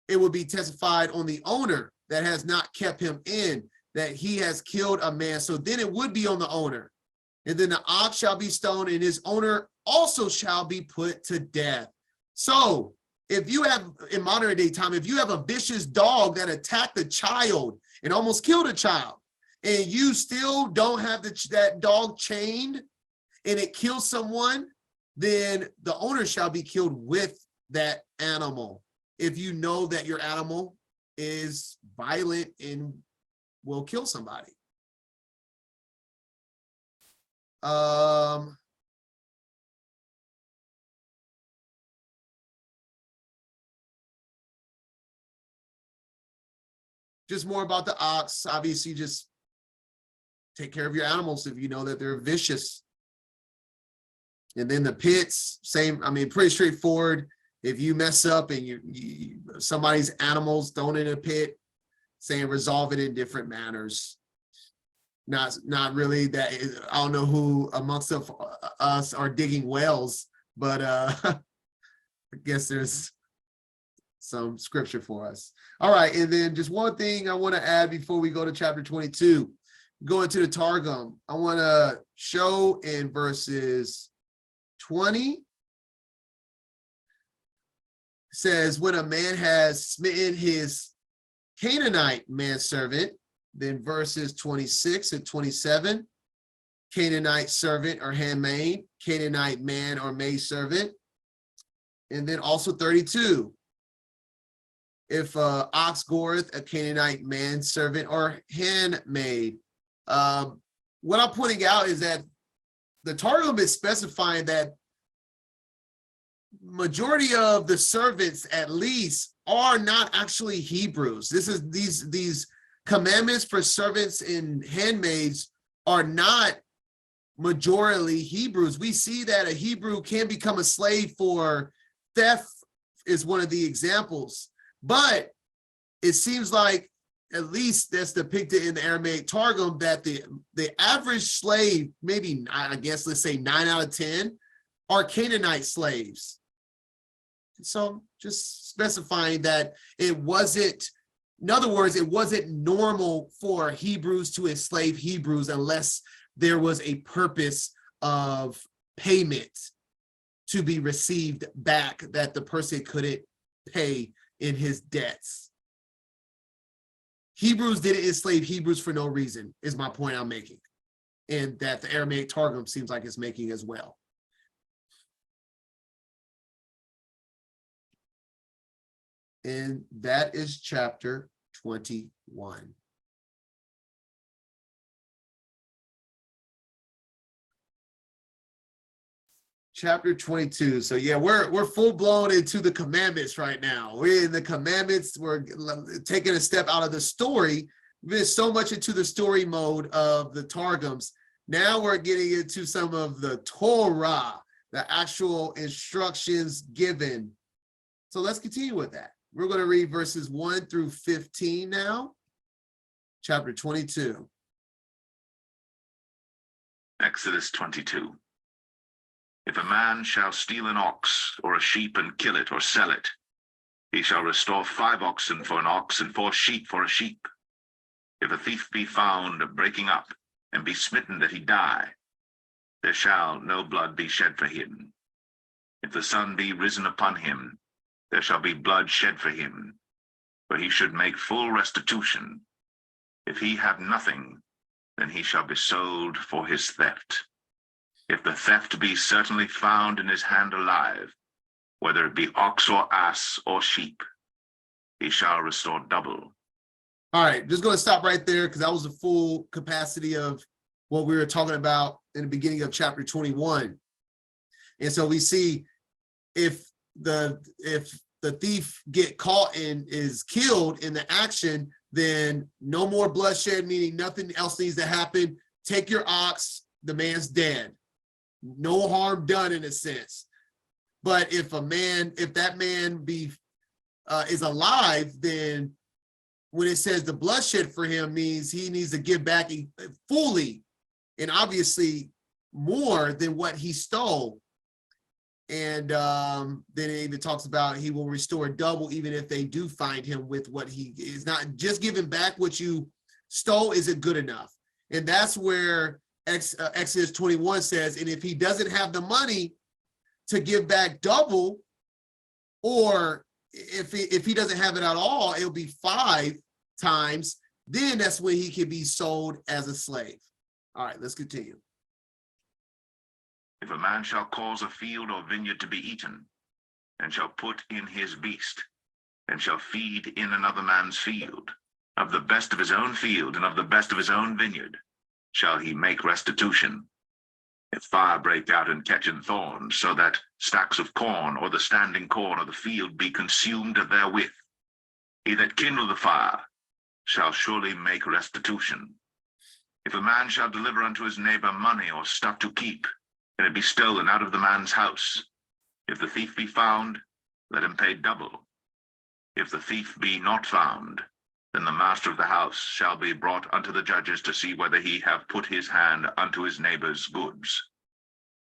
it would be testified on the owner that has not kept him in, that he has killed a man. So then it would be on the owner. And then the ox shall be stoned, and his owner also shall be put to death. So if you have, in modern day time, if you have a vicious dog that attacked a child and almost killed a child, and you still don't have that dog chained and it kills someone, then the owner shall be killed with that animal. If you know that your animal is violent and will kill somebody. Just more about the ox. Obviously, just take care of your animals if you know that they're vicious. And then the pits, same, I mean, pretty straightforward. If you mess up and you somebody's animals thrown in a pit, saying resolve it in different manners. Not really that, I don't know who amongst us are digging wells, but I guess there's some scripture for us. All right, and then just one thing I want to add before we go to chapter 22, go into the Targum. I want to show in verses 20, says, when a man has smitten his Canaanite manservant, then verses 26 and 27, Canaanite servant or handmaid, Canaanite man or maidservant. And then also 32, if ox goreth a Canaanite manservant or handmaid. What I'm pointing out is that the Targum is specifying that majority of the servants, at least, are not actually Hebrews. This is these commandments for servants and handmaids are not majorly Hebrews. We see that a Hebrew can become a slave for theft is one of the examples, but it seems like, at least that's depicted in the Aramaic Targum, that the average slave, maybe I guess let's say 9 out of 10, are Canaanite slaves. So just specifying that it wasn't, in other words, it wasn't normal for Hebrews to enslave Hebrews unless there was a purpose of payment to be received back that the person couldn't pay in his debts. Hebrews didn't enslave Hebrews for no reason, is my point I'm making. And that the Aramaic Targum seems like it's making as well. And that is chapter 21. Chapter 22. So yeah, we're full blown into the commandments right now. We're in the commandments. We're taking a step out of the story. We've been so much into the story mode of the Targums. Now we're getting into some of the Torah, the actual instructions given. So let's continue with that. We're going to read verses 1 through 15 now. Chapter 22. Exodus 22. If a man shall steal an ox or a sheep and kill it or sell it, he shall restore 5 oxen for an ox and 4 sheep for a sheep. If a thief be found breaking up and be smitten that he die, there shall no blood be shed for him. If the sun be risen upon him, there shall be blood shed for him, for he should make full restitution. If he have nothing, then he shall be sold for his theft. If the theft be certainly found in his hand alive, whether it be ox or ass or sheep, he shall restore double. All right, just going to stop right there because that was the full capacity of what we were talking about in the beginning of chapter 21. And so we see if the thief get caught and is killed in the action, then no more bloodshed, meaning nothing else needs to happen. Take your ox, the man's dead. No harm done in a sense. But if that man is alive, then when it says the bloodshed for him means he needs to give back fully and obviously more than what he stole. And then it even talks about he will restore double even if they do find him with what he is. Not just giving back what you stole isn't good enough. And that's where Exodus 21 says, and if he doesn't have the money to give back double, or if he doesn't have it at all, it'll be 5 times, then that's when he can be sold as a slave. All right, let's continue. If a man shall cause a field or vineyard to be eaten, and shall put in his beast, and shall feed in another man's field, of the best of his own field and of the best of his own vineyard, shall he make restitution. If fire break out and catch in thorns, so that stacks of corn or the standing corn of the field be consumed therewith, he that kindle the fire shall surely make restitution. If a man shall deliver unto his neighbor money or stuff to keep, and it be stolen out of the man's house, if the thief be found, let him pay double. If the thief be not found, then the master of the house shall be brought unto the judges to see whether he have put his hand unto his neighbor's goods.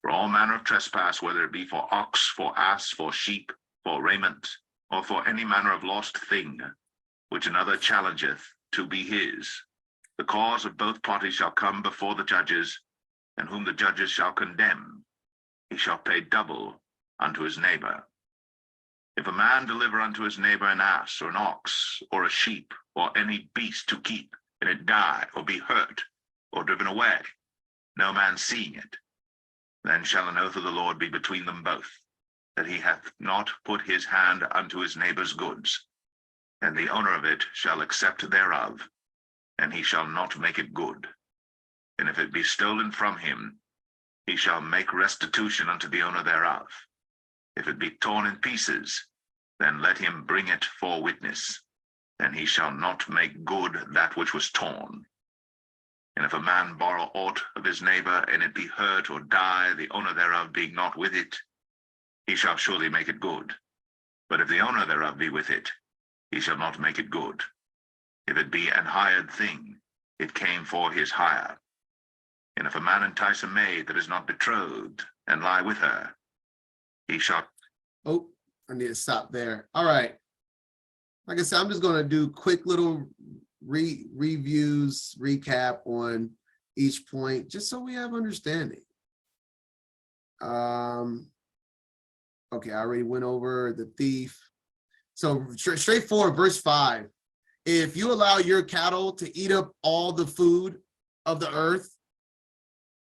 For all manner of trespass, whether it be for ox, for ass, for sheep, for raiment, or for any manner of lost thing, which another challengeth to be his, the cause of both parties shall come before the judges, and whom the judges shall condemn, he shall pay double unto his neighbor. If a man deliver unto his neighbor an ass, or an ox, or a sheep, or any beast to keep, and it die, or be hurt, or driven away, no man seeing it, then shall an oath of the Lord be between them both, that he hath not put his hand unto his neighbor's goods, and the owner of it shall accept thereof, and he shall not make it good. And if it be stolen from him, he shall make restitution unto the owner thereof. If it be torn in pieces, then let him bring it for witness, and he shall not make good that which was torn. And if a man borrow aught of his neighbor, and it be hurt or die, the owner thereof being not with it, he shall surely make it good. But if the owner thereof be with it, he shall not make it good. If it be an hired thing, it came for his hire. And if a man entice a maid that is not betrothed, and lie with her, he shall... Oh, I need to stop there. All right. Like I said, I'm just going to do quick little reviews, recap on each point, just so we have understanding. Okay, I already went over the thief. So straightforward, verse 5. If you allow your cattle to eat up all the food of the earth,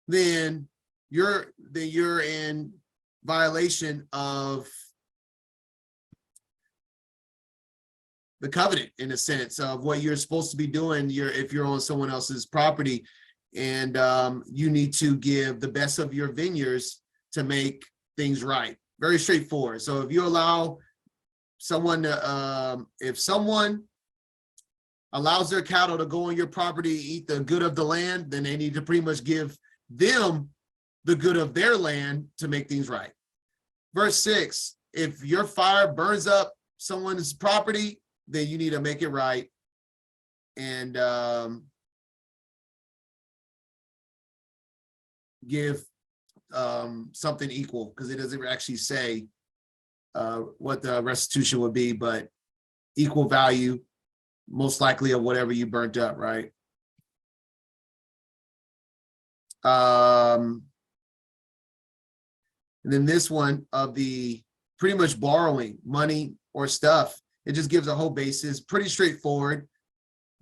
then you're in violation of the covenant, in a sense of what you're supposed to be doing. If you're on someone else's property, and you need to give the best of your vineyards to make things right. Very straightforward. So if you allow someone to, if someone allows their cattle to go on your property, eat the good of the land, then they need to pretty much give them the good of their land to make things right. Verse 6, if your fire burns up someone's property, then you need to make it right. And give something equal, because it doesn't actually say what the restitution would be, but equal value, most likely of whatever you burnt up, right? And then this one of the pretty much borrowing money or stuff. It just gives a whole basis, pretty straightforward,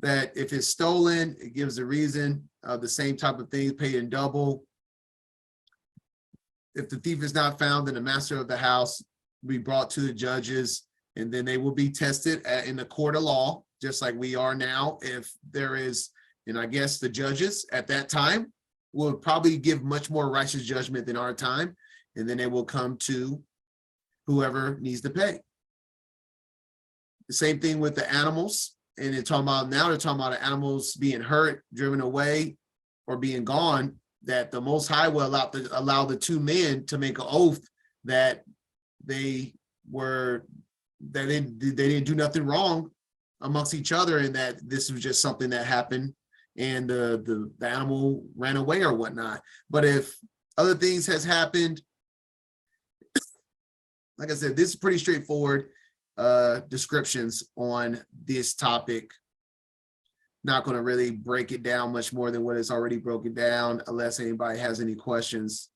that if it's stolen, it gives a reason of the same type of thing, paid in double. If the thief is not found, then the master of the house will be brought to the judges, and then they will be tested in the court of law, just like we are now. If there is, and I guess the judges at that time will probably give much more righteous judgment than our time, and then they will come to whoever needs to pay. The same thing with the animals, and they're talking about the animals being hurt, driven away, or being gone, that the Most High will allow the two men to make an oath that they didn't do nothing wrong amongst each other, and that this was just something that happened and the animal ran away or whatnot. But if other things has happened, like I said, this is pretty straightforward descriptions on this topic. Not going to really break it down much more than what is already broken down, unless anybody has any questions.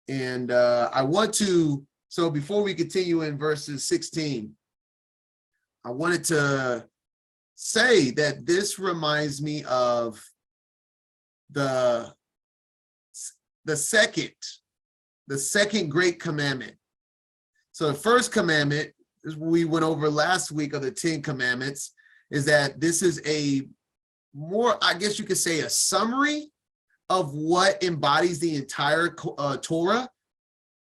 And I want to, so before we continue in verses 16, I wanted to say that this reminds me of the second great commandment. So the first commandment, is we went over last week of the 10 commandments, is that this is a more, I guess you could say, a summary of what embodies the entire Torah.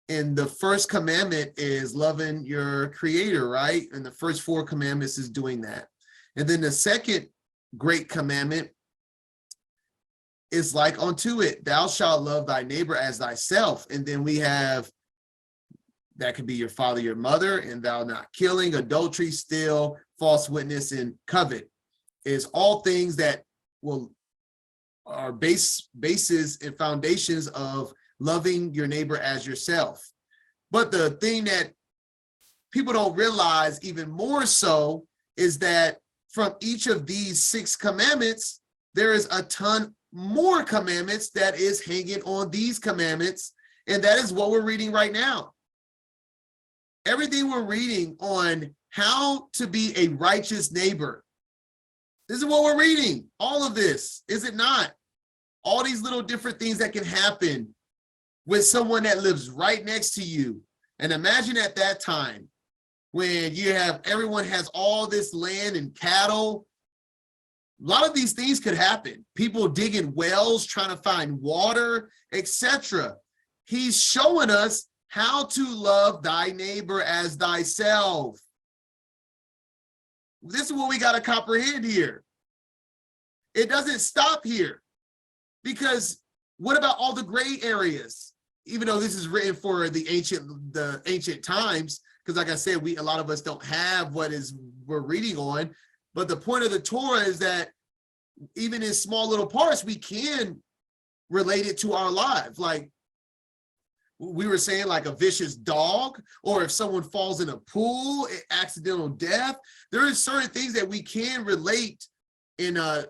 And the first commandment is loving your creator, right? And the first 4 commandments is doing that. And then the second great commandment is like unto it, thou shalt love thy neighbor as thyself. And then we have, that could be your father, your mother, and thou not killing, adultery, steal, false witness, and covet. Is all things that are bases and foundations of loving your neighbor as yourself. But the thing that people don't realize even more so is that from each of these 6 commandments, there is a ton more commandments that is hanging on these commandments. And that is what we're reading right now. Everything we're reading on how to be a righteous neighbor. This is what we're reading. All of this, is it not? All these little different things that can happen with someone that lives right next to you. And imagine at that time when you have, everyone has all this land and cattle. A lot of these things could happen. People digging wells, trying to find water, etc. He's showing us how to love thy neighbor as thyself. This is what we got to comprehend here. It doesn't stop here, because what about all the gray areas? Even though this is written for the ancient times, because like I said, a lot of us don't have we're reading on. But the point of the Torah is that even in small little parts, we can relate it to our lives. Like we were saying, like a vicious dog, or if someone falls in a pool, accidental death. There are certain things that we can relate in the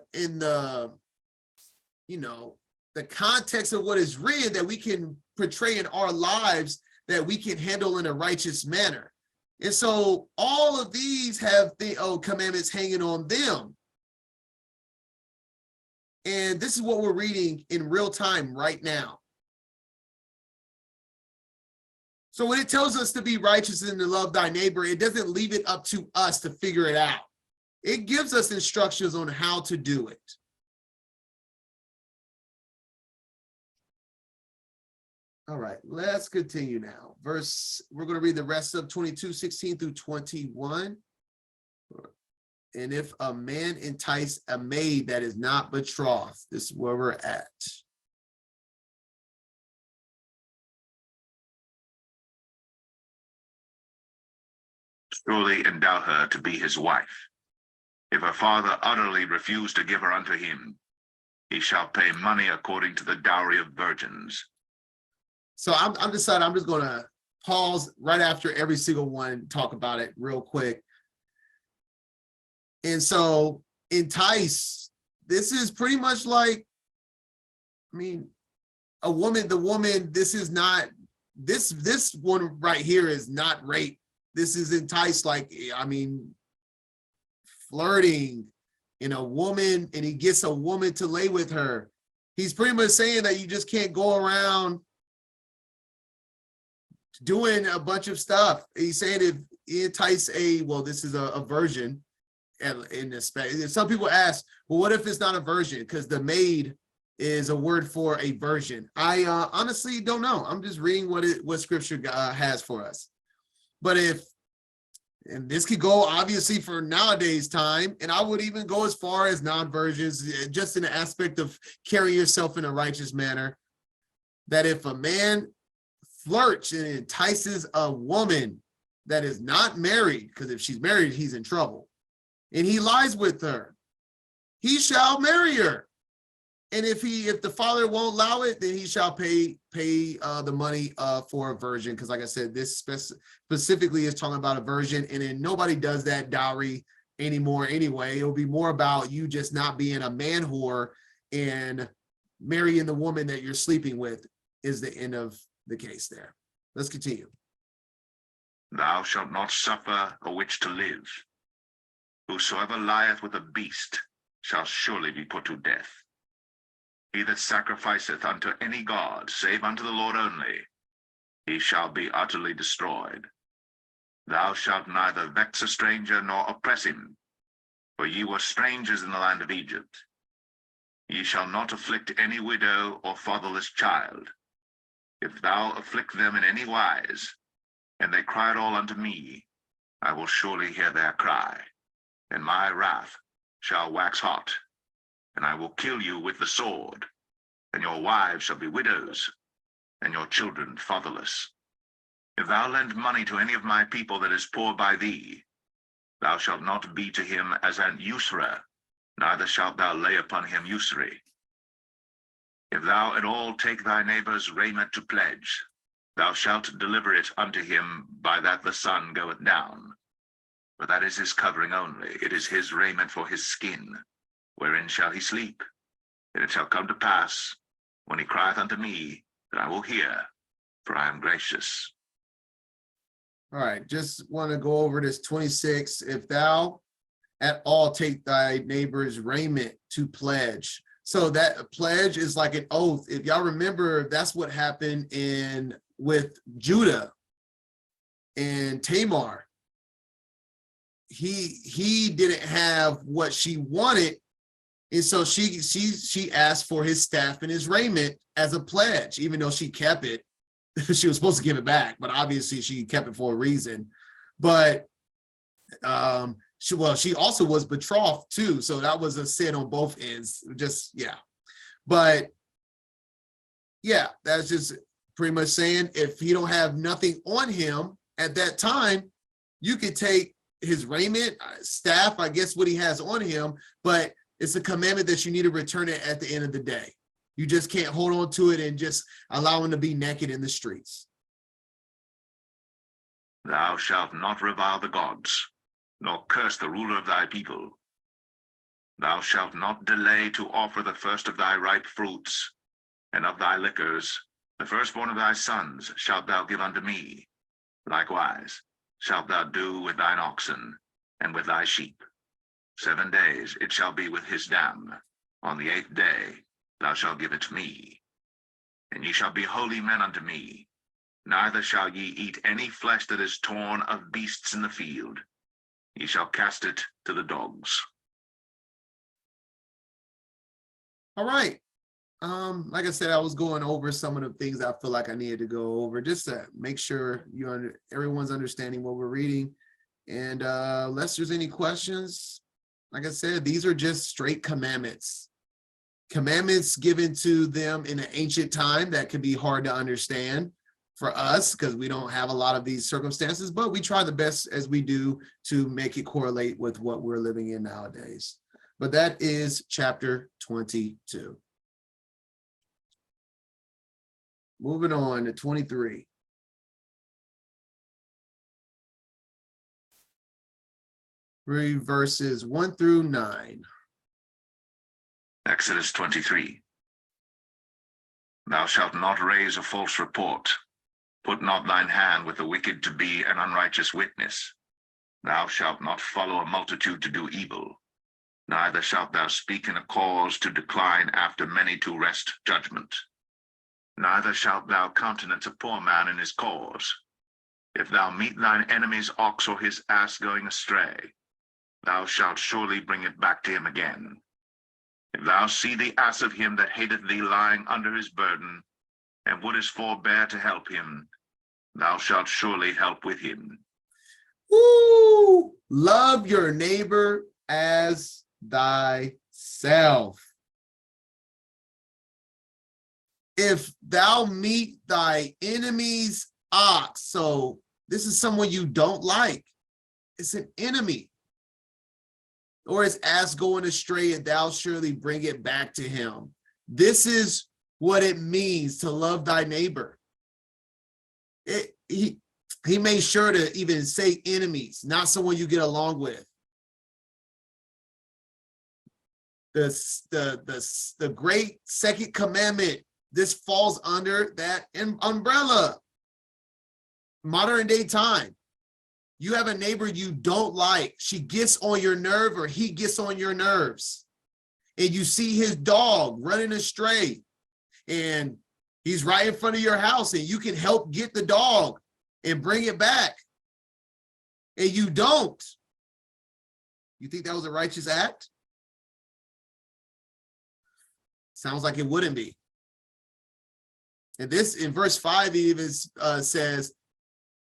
the context of what is written, that we can portray in our lives, that we can handle in a righteous manner. And so all of these have the commandments hanging on them. And this is what we're reading in real time right now. So when it tells us to be righteous and to love thy neighbor, it doesn't leave it up to us to figure it out. It gives us instructions on how to do it. All right, let's continue now. We're going to read the rest of 22:16 through 21. And if a man entice a maid that is not betrothed, this is where we're at. Surely endow her to be his wife. If her father utterly refuse to give her unto him, he shall pay money according to the dowry of virgins. So I'm deciding I'm just going to pause right after every single one, talk about it real quick. And so entice, this is pretty much like, the woman, this is not, this one right here is not rape. this is enticed, like, I mean, flirting in a woman, and he gets a woman to lay with her. He's pretty much saying that you just can't go around doing a bunch of stuff. He's saying if he entice this is a virgin, and in this space, some people ask, well, what if it's not a virgin? Because the maid is a word for a virgin. I honestly don't know. I'm just reading what scripture has for us. But and this could go obviously for nowadays time, and I would even go as far as non-virgins, just in the aspect of carrying yourself in a righteous manner, that if a man flirts and entices a woman that is not married, because if she's married, he's in trouble, and he lies with her, he shall marry her. And if the father won't allow it, then he shall pay the money for a virgin. Because like I said, this specifically is talking about a virgin, and then nobody does that dowry anymore anyway. It'll be more about you just not being a man whore and marrying the woman that you're sleeping with is the end of the case there. Let's continue. Thou shalt not suffer a witch to live. Whosoever lieth with a beast shall surely be put to death. He that sacrificeth unto any god, save unto the Lord only, he shall be utterly destroyed. Thou shalt neither vex a stranger nor oppress him, for ye were strangers in the land of Egypt. Ye shall not afflict any widow or fatherless child. If thou afflict them in any wise, and they cry at all unto me, I will surely hear their cry, and my wrath shall wax hot. And I will kill you with the sword, and your wives shall be widows, and your children fatherless. If thou lend money to any of my people that is poor by thee, thou shalt not be to him as an usurer, neither shalt thou lay upon him usury. If thou at all take thy neighbor's raiment to pledge, thou shalt deliver it unto him by that the sun goeth down. For that is his covering only, it is his raiment for his skin. Wherein shall he sleep? And it shall come to pass, when he crieth unto me, that I will hear, for I am gracious. All right, just want to go over this 26. If thou at all take thy neighbor's raiment to pledge. So that pledge is like an oath. If y'all remember, that's what happened with Judah and Tamar. He didn't have what she wanted. And so she asked for his staff and his raiment as a pledge, even though she kept it. She was supposed to give it back, but obviously she kept it for a reason. But she also was betrothed too, so that was a sin on both ends. But yeah, that's just pretty much saying if he don't have nothing on him at that time, you could take his raiment, staff, I guess what he has on him, but it's a commandment that you need to return it at the end of the day. You just can't hold on to it and just allow him to be naked in the streets. Thou shalt not revile the gods, nor curse the ruler of thy people. Thou shalt not delay to offer the first of thy ripe fruits, and of thy liquors, the firstborn of thy sons shalt thou give unto me. Likewise shalt thou do with thine oxen, and with thy sheep. 7 days it shall be with his dam. On the 8th day thou shalt give it to me. And ye shall be holy men unto me. Neither shall ye eat any flesh that is torn of beasts in the field. Ye shall cast it to the dogs. All right. Like I said, I was going over some of the things I feel like I needed to go over just to make sure everyone's understanding what we're reading. And unless there's any questions, like I said, these are just straight commandments. Commandments given to them in an ancient time that can be hard to understand for us because we don't have a lot of these circumstances, but we try the best as we do to make it correlate with what we're living in nowadays. But that is chapter 22. Moving on to 23. Read verses 1 through 9. Exodus 23. Thou shalt not raise a false report. Put not thine hand with the wicked to be an unrighteous witness. Thou shalt not follow a multitude to do evil, neither shalt thou speak in a cause to decline after many to wrest judgment. Neither shalt thou countenance a poor man in his cause. If thou meet thine enemy's ox or his ass going astray, thou shalt surely bring it back to him again. If thou see the ass of him that hateth thee lying under his burden, and wouldest forbear to help him, thou shalt surely help with him. Woo! Love your neighbor as thyself. If thou meet thy enemy's ox, so this is someone you don't like. It's an enemy. Or his ass going astray, and thou surely bring it back to him. This is what it means to love thy neighbor. He made sure to even say enemies, not someone you get along with. The great second commandment, this falls under that umbrella. Modern day time. You have a neighbor you don't like. She gets on your nerve or he gets on your nerves. And you see his dog running astray. And he's right in front of your house, and you can help get the dog and bring it back. And you don't. You think that was a righteous act? Sounds like it wouldn't be. And this in verse 5 even says,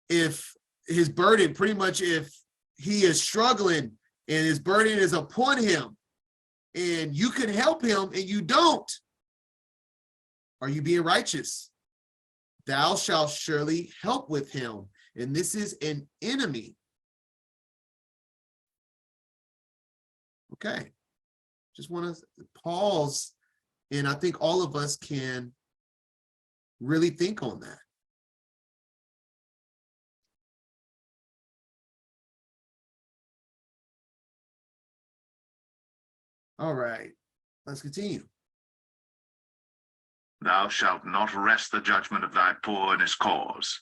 if his burden, pretty much if he is struggling and his burden is upon him and you can help him and you don't, are you being righteous? Thou shalt surely help with him. And this is an enemy. Okay. Just want to pause. And I think all of us can really think on that. All right, let's continue. Thou shalt not wrest the judgment of thy poor in his cause.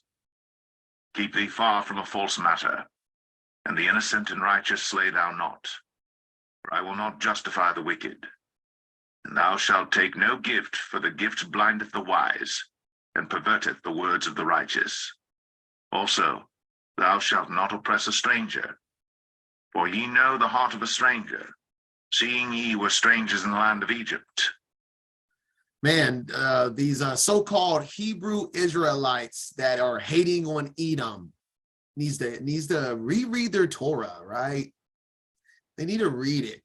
Keep thee far from a false matter, and the innocent and righteous slay thou not. For I will not justify the wicked. And thou shalt take no gift, for the gift blindeth the wise, and perverteth the words of the righteous. Also, thou shalt not oppress a stranger, for ye know the heart of a stranger, seeing ye were strangers in the land of Egypt. Man, these so-called Hebrew Israelites that are hating on Edom needs to reread their Torah, right? They need to read it.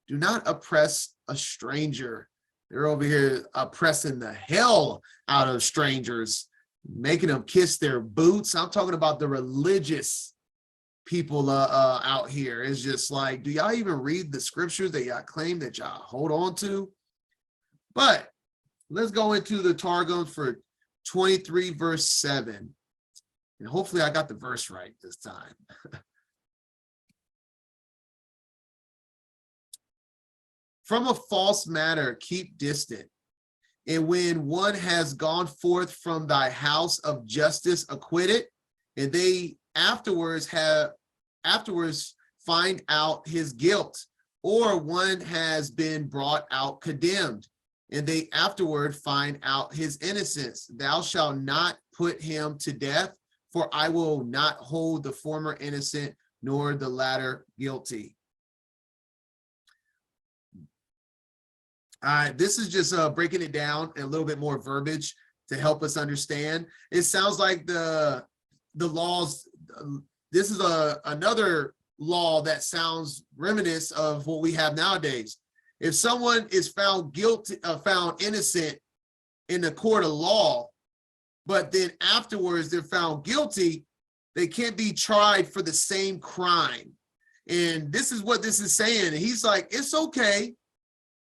Do not oppress a stranger. They're over here oppressing the hell out of strangers, making them kiss their boots. I'm talking about the religious people out here. It's just like, do y'all even read the scriptures that y'all claim that y'all hold on to? But let's go into the Targum for 23 verse 7. And hopefully I got the verse right this time. From a false matter, keep distant. And when one has gone forth from thy house of justice acquitted, and they afterwards find out his guilt, or one has been brought out condemned, and they afterward find out his innocence, thou shalt not put him to death, for I will not hold the former innocent, nor the latter guilty. This is just breaking it down in a little bit more verbiage to help us understand. It sounds like the laws, this is another law that sounds reminiscent of what we have nowadays. If someone is found guilty, found innocent in the court of law, but then afterwards they're found guilty, they can't be tried for the same crime. And this is what this is saying. He's like, it's okay.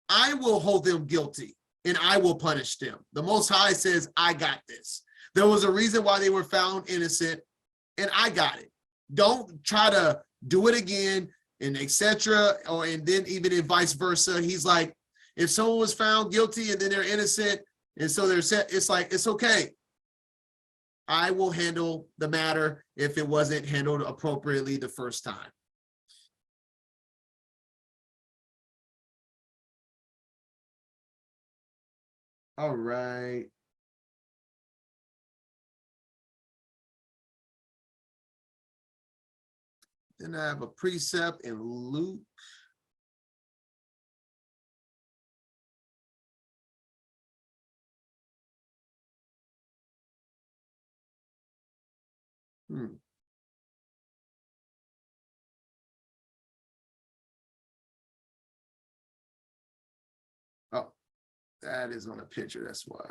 I will hold them guilty and I will punish them. The Most High says, I got this. There was a reason why they were found innocent and I got it. Don't try to do it again and etc. And then even in vice versa, he's like, if someone was found guilty and then they're innocent and so they're set, it's like, it's okay. I will handle the matter if it wasn't handled appropriately the first time. All right. Then I have a precept in Luke. Oh, that is on a picture, that's why.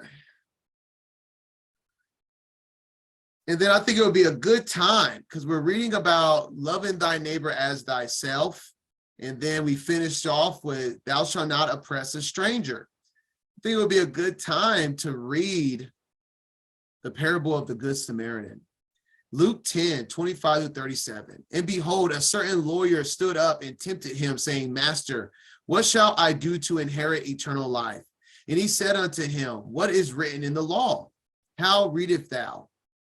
And then I think it would be a good time, because we're reading about loving thy neighbor as thyself. And then we finished off with thou shalt not oppress a stranger. I think it would be a good time to read the parable of the Good Samaritan. Luke 10, 25 to 37. And behold, a certain lawyer stood up and tempted him, saying, Master, what shall I do to inherit eternal life? And he said unto him, what is written in the law? How readest thou?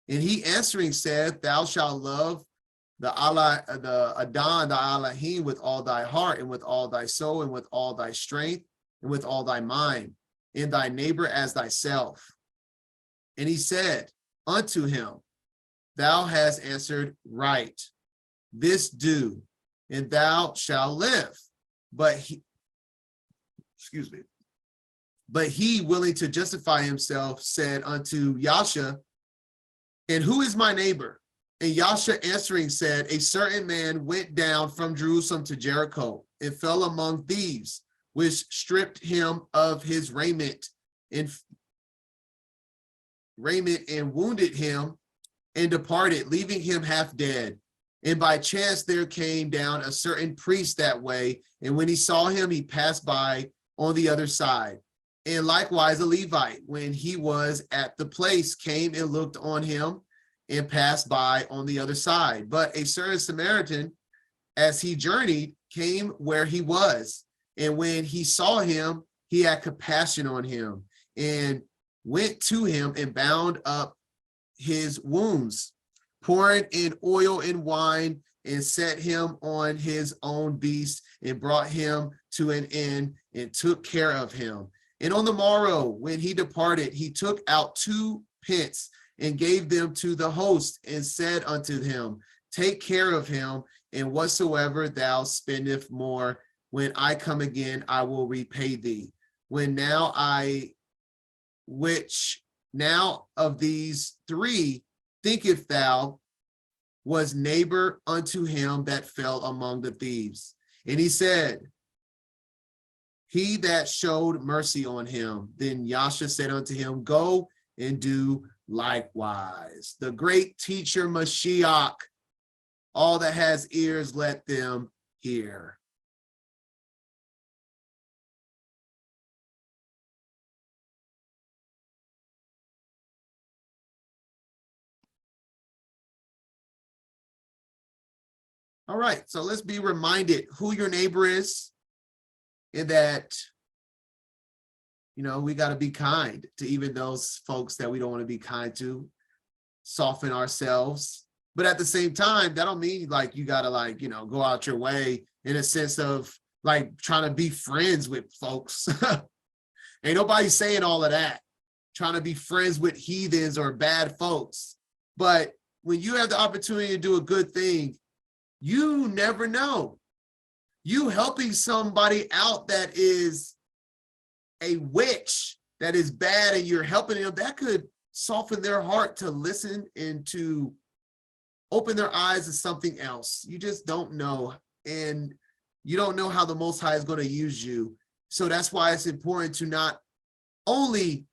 And he answering said, thou shalt love the Adon, the Elohim, with all thy heart, and with all thy soul, and with all thy strength, and with all thy mind, and thy neighbor as thyself. And he said unto him, thou hast answered right. This do, and thou shalt live. But he, willing to justify himself, said unto Yasha, and who is my neighbor? And Yasha answering said, a certain man went down from Jerusalem to Jericho and fell among thieves, which stripped him of his raiment and wounded him and departed, leaving him half dead. And by chance there came down a certain priest that way, and when he saw him, he passed by on the other side. And likewise a Levite, when he was at the place, came and looked on him and passed by on the other side. But a certain Samaritan, as he journeyed, came where he was. And when he saw him, he had compassion on him and went to him and bound up his wounds, pouring in oil and wine, and set him on his own beast, and brought him to an inn, and took care of him. And on the morrow, when he departed, he took out 2 pence and gave them to the host, and said unto him, take care of him, and whatsoever thou spendest more, when I come again, I will repay thee. Which now of these 3 thinketh thou was neighbor unto him that fell among the thieves? And he said, he that showed mercy on him. Then Yasha said unto him, go and do likewise. The great teacher Mashiach, all that has ears, let them hear. All right, so let's be reminded who your neighbor is, and that, we got to be kind to even those folks that we don't want to be kind to, soften ourselves. But at the same time, that don't mean like you got to go out your way in a sense of like trying to be friends with folks. Ain't nobody saying all of that, trying to be friends with heathens or bad folks. But when you have the opportunity to do a good thing, you never know. You helping somebody out that is a witch, that is bad, and you're helping them, that could soften their heart to listen and to open their eyes to something else. You just don't know. And you don't know how the Most High is going to use you. So that's why it's important to not only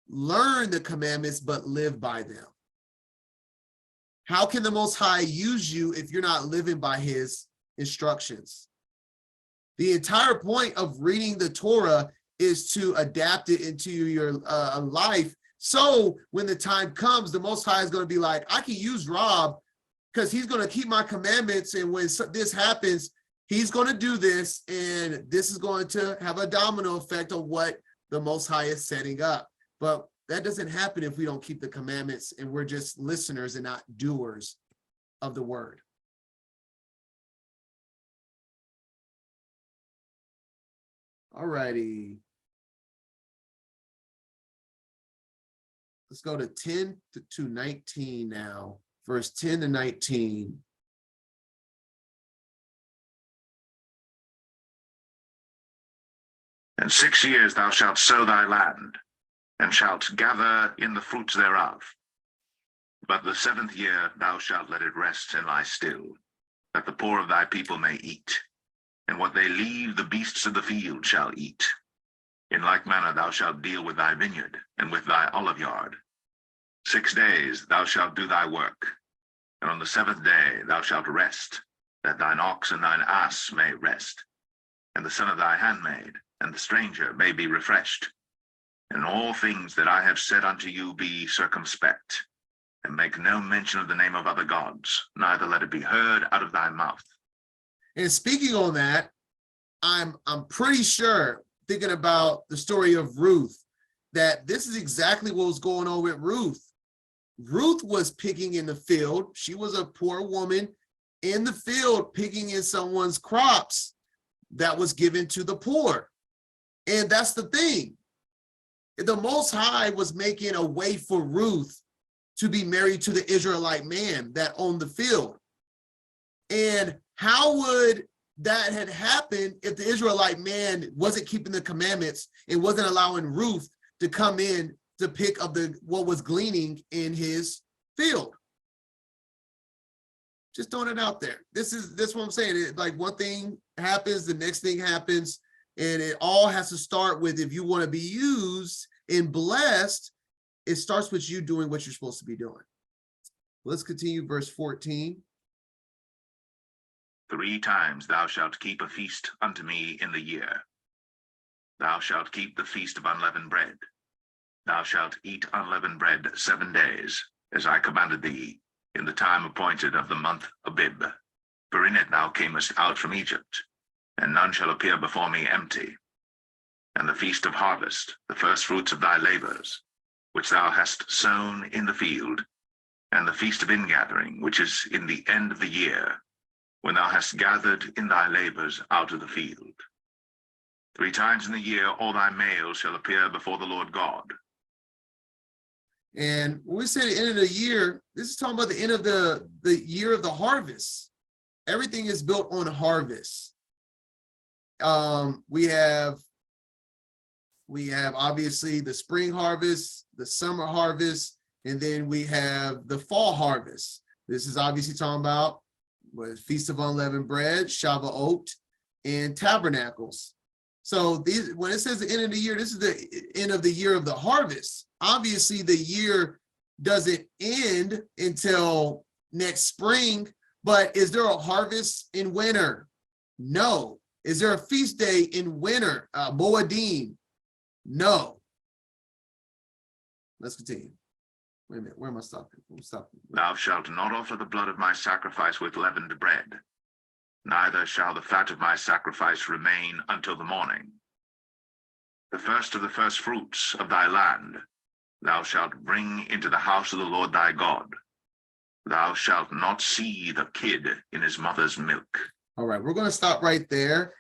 learn the commandments, but live by them. How can the Most High use you if you're not living by his instructions? The entire point of reading the Torah is to adapt it into your life. So when the time comes, the Most High is going to be like, I can use Rob because he's going to keep my commandments. And when this happens, he's going to do this. And this is going to have a domino effect on what the Most High is setting up. But that doesn't happen if we don't keep the commandments and we're just listeners and not doers of the word. All righty. Let's go to 10 to 19 now, verse 10 to 19. And 6 years thou shalt sow thy land, and shalt gather in the fruits thereof. But the 7th year thou shalt let it rest and lie still, that the poor of thy people may eat, and what they leave the beasts of the field shall eat. In like manner thou shalt deal with thy vineyard and with thy oliveyard. 6 days thou shalt do thy work, and on the 7th day thou shalt rest, that thine ox and thine ass may rest, and the son of thy handmaid and the stranger may be refreshed. And all things that I have said unto you be circumspect, and make no mention of the name of other gods, neither let it be heard out of thy mouth. And speaking on that, I'm pretty sure, thinking about the story of Ruth, that this is exactly what was going on with Ruth. Ruth was picking in the field. She was a poor woman in the field picking in someone's crops that was given to the poor. And that's the thing. The Most High was making a way for Ruth to be married to the Israelite man that owned the field. And how would that had happened if the Israelite man wasn't keeping the commandments and wasn't allowing Ruth to come in to pick up what was gleaning in his field? Just throwing it out there. This what I'm saying. Like one thing happens, the next thing happens, and it all has to start with, if you want to be used and blessed, it starts with you doing what you're supposed to be doing. Let's continue verse 14. 3 times thou shalt keep a feast unto me in the year. Thou shalt keep the feast of unleavened bread. Thou shalt eat unleavened bread 7 days, as I commanded thee, in the time appointed of the month Abib. For in it thou camest out from Egypt, and none shall appear before me empty. And the feast of harvest, the first fruits of thy labors, which thou hast sown in the field, and the feast of ingathering, which is in the end of the year, when thou hast gathered in thy labors out of the field. 3 times in the year all thy males shall appear before the Lord God. And when we say the end of the year, this is talking about the end of the year of the harvest. Everything is built on harvest. We have obviously the spring harvest, the summer harvest, and then we have the fall harvest. This is obviously talking about Feast of Unleavened Bread, Shavuot, and Tabernacles. So when it says the end of the year, this is the end of the year of the harvest. Obviously, the year doesn't end until next spring, but is there a harvest in winter? No. Is there a feast day in winter? Moedim? No. Let's continue. Wait a minute, where am I stopping? I'm stopping. Thou shalt not offer the blood of my sacrifice with leavened bread, neither shall the fat of my sacrifice remain until the morning. The first of the first fruits of thy land thou shalt bring into the house of the Lord thy God. Thou shalt not see the kid in his mother's milk. All right, we're going to stop right there.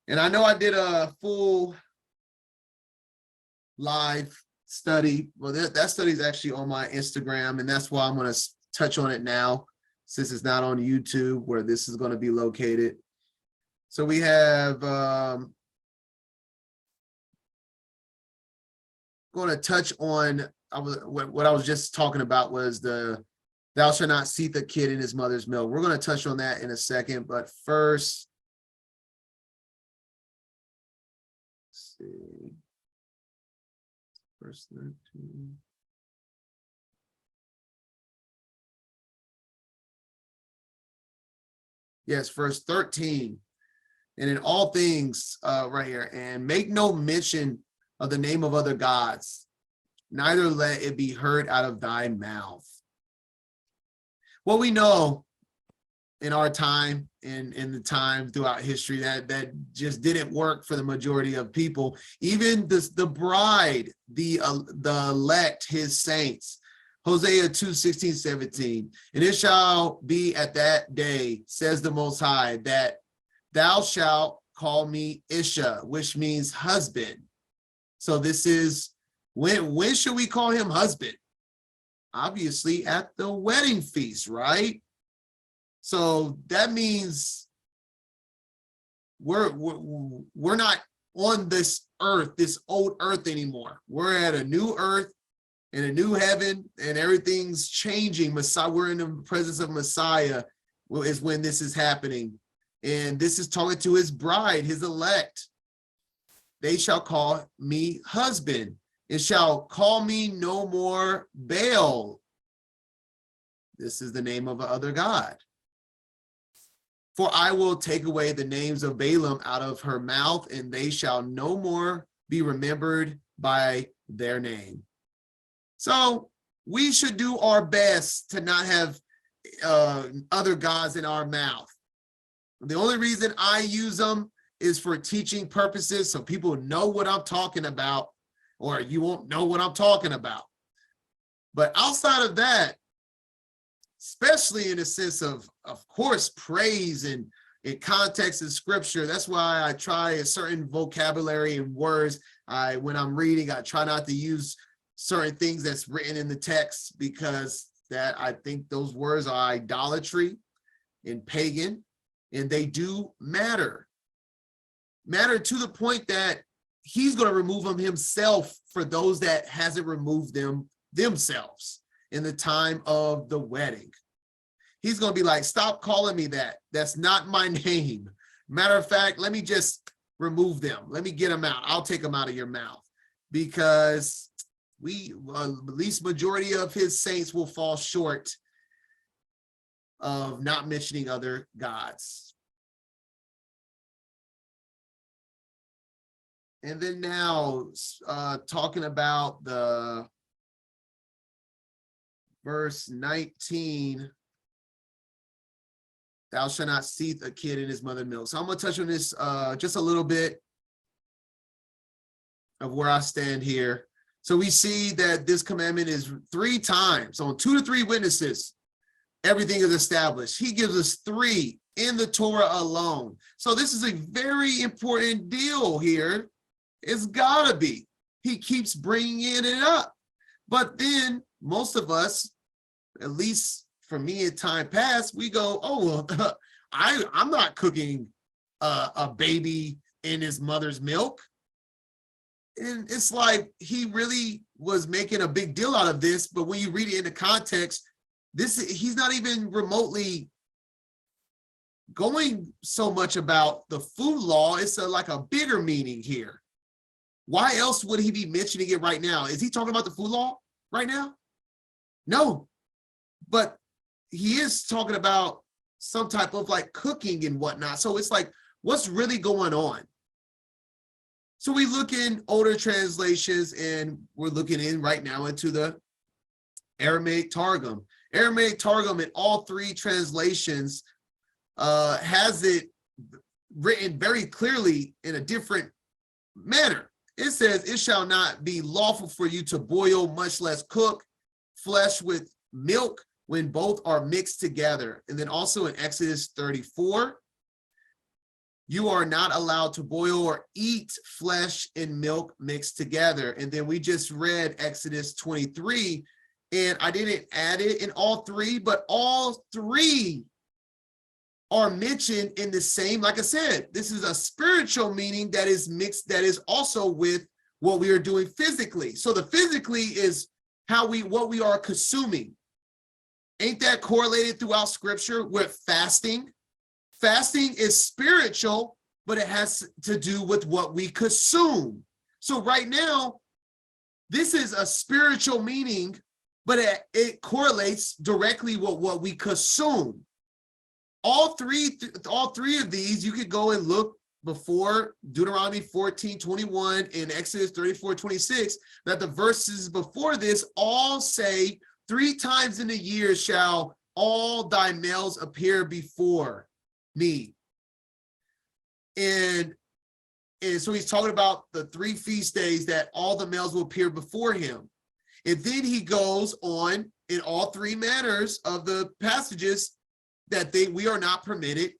And I know I did a full live study. Well, that study is actually on my Instagram, and that's why I'm going to touch on it now, since it's not on YouTube where this is going to be located. So we have going to touch on what I was just talking about was the thou shalt not see the kid in his mother's milk. We're going to touch on that in a second, but first, let's see, verse 13. Yes, verse 13. And in all things, right here, and make no mention of the name of other gods, neither let it be heard out of thy mouth. Well, we know in our time, in the time throughout history, that just didn't work for the majority of people. Even the bride, the elect, his saints. Hosea 2:16-17. And it shall be at that day, says the Most High, that thou shalt call me Isha, which means husband. So this is, when should we call him husband? Obviously at the wedding feast, right? So that means we're not on this earth, this old earth anymore. We're at a new earth and a new heaven, and everything's changing. Messiah, we're in the presence of Messiah is when this is happening. And this is talking to his bride, his elect. They shall call me husband, and shall call me no more Baal. This is the name of another god. For I will take away the names of Balaam out of her mouth, and they shall no more be remembered by their name. So we should do our best to not have other gods in our mouth. The only reason I use them is for teaching purposes, so people know what I'm talking about, or you won't know what I'm talking about. But outside of that, especially in the sense of course, praise and in context of scripture. That's why I try a certain vocabulary and words. When I'm reading, I try not to use certain things that's written in the text, because that I think those words are idolatry and pagan, and they do matter to the point that he's going to remove them himself for those that hasn't removed them themselves in the time of the wedding. He's going to be like, stop calling me that. That's not my name. Matter of fact, let me just remove them. Let me get them out. I'll take them out of your mouth, because at least majority of his saints will fall short of not mentioning other gods. And then now talking about the verse 19, thou shalt not seethe a kid in his mother's milk. So I'm going to touch on this just a little bit of where I stand here. So we see that this commandment is 3 times on 2 to 3 witnesses. Everything is established. He gives us 3 in the Torah alone. So this is a very important deal here. It's gotta be. He keeps bringing it up. But then most of us, at least for me in time past, we go, oh, well, I'm not cooking a baby in his mother's milk. And it's like he really was making a big deal out of this, but when you read it in the context, he's not even remotely going so much about the food law. It's like a bigger meaning here. Why else would he be mentioning it right now? Is he talking about the food law right now? No, but he is talking about some type of like cooking and whatnot. So it's like, what's really going on? So we look in older translations, and we're looking in right now into the Aramaic Targum. Aramaic Targum in all 3 translations has it written very clearly in a different manner. It says, it shall not be lawful for you to boil, much less cook, flesh with milk when both are mixed together. And then also in Exodus 34, you are not allowed to boil or eat flesh and milk mixed together. And then we just read Exodus 23, and I didn't add it in all 3, but all 3 are mentioned in the same, like I said, this is a spiritual meaning that is mixed, that is also with what we are doing physically. So the physically is what we are consuming. Ain't that correlated throughout scripture with fasting? Fasting is spiritual, but it has to do with what we consume. So right now, this is a spiritual meaning, but it correlates directly with what we consume. All three of these, you could go and look before Deuteronomy 14:21 and Exodus 34:26, that the verses before this all say 3 times in a year shall all thy males appear before me. And so he's talking about the 3 feast days that all the males will appear before him. And then he goes on in all 3 manners of the passages that we are not permitted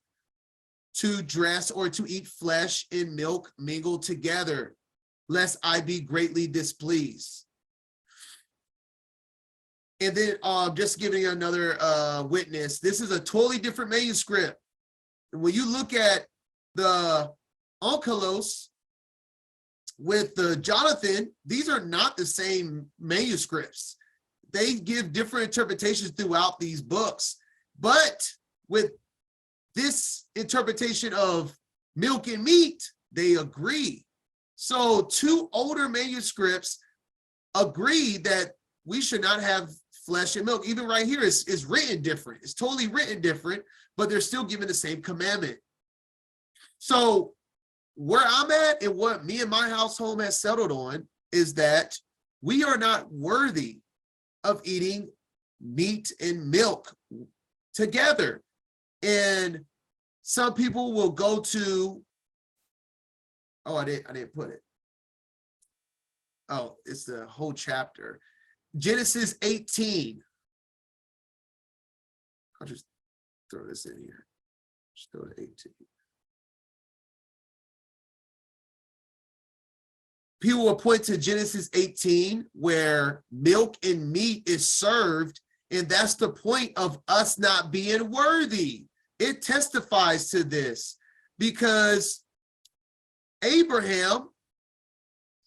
to dress or to eat flesh and milk mingled together, lest I be greatly displeased. And then just giving another witness, this is a totally different manuscript. And when you look at the Onkelos with the Jonathan, these are not the same manuscripts. They give different interpretations throughout these books. But with this interpretation of milk and meat, they agree. So 2 older manuscripts agree that we should not have flesh and milk. Even right here, it's written different. It's totally written different, but they're still given the same commandment. So where I'm at and what me and my household has settled on is that we are not worthy of eating meat and milk together. And some people will go to, I didn't put it. Oh, it's the whole chapter. Genesis 18. I'll just throw this in here. Just go to 18. People will point to Genesis 18 where milk and meat is served, and that's the point of us not being worthy. It testifies to this because Abraham,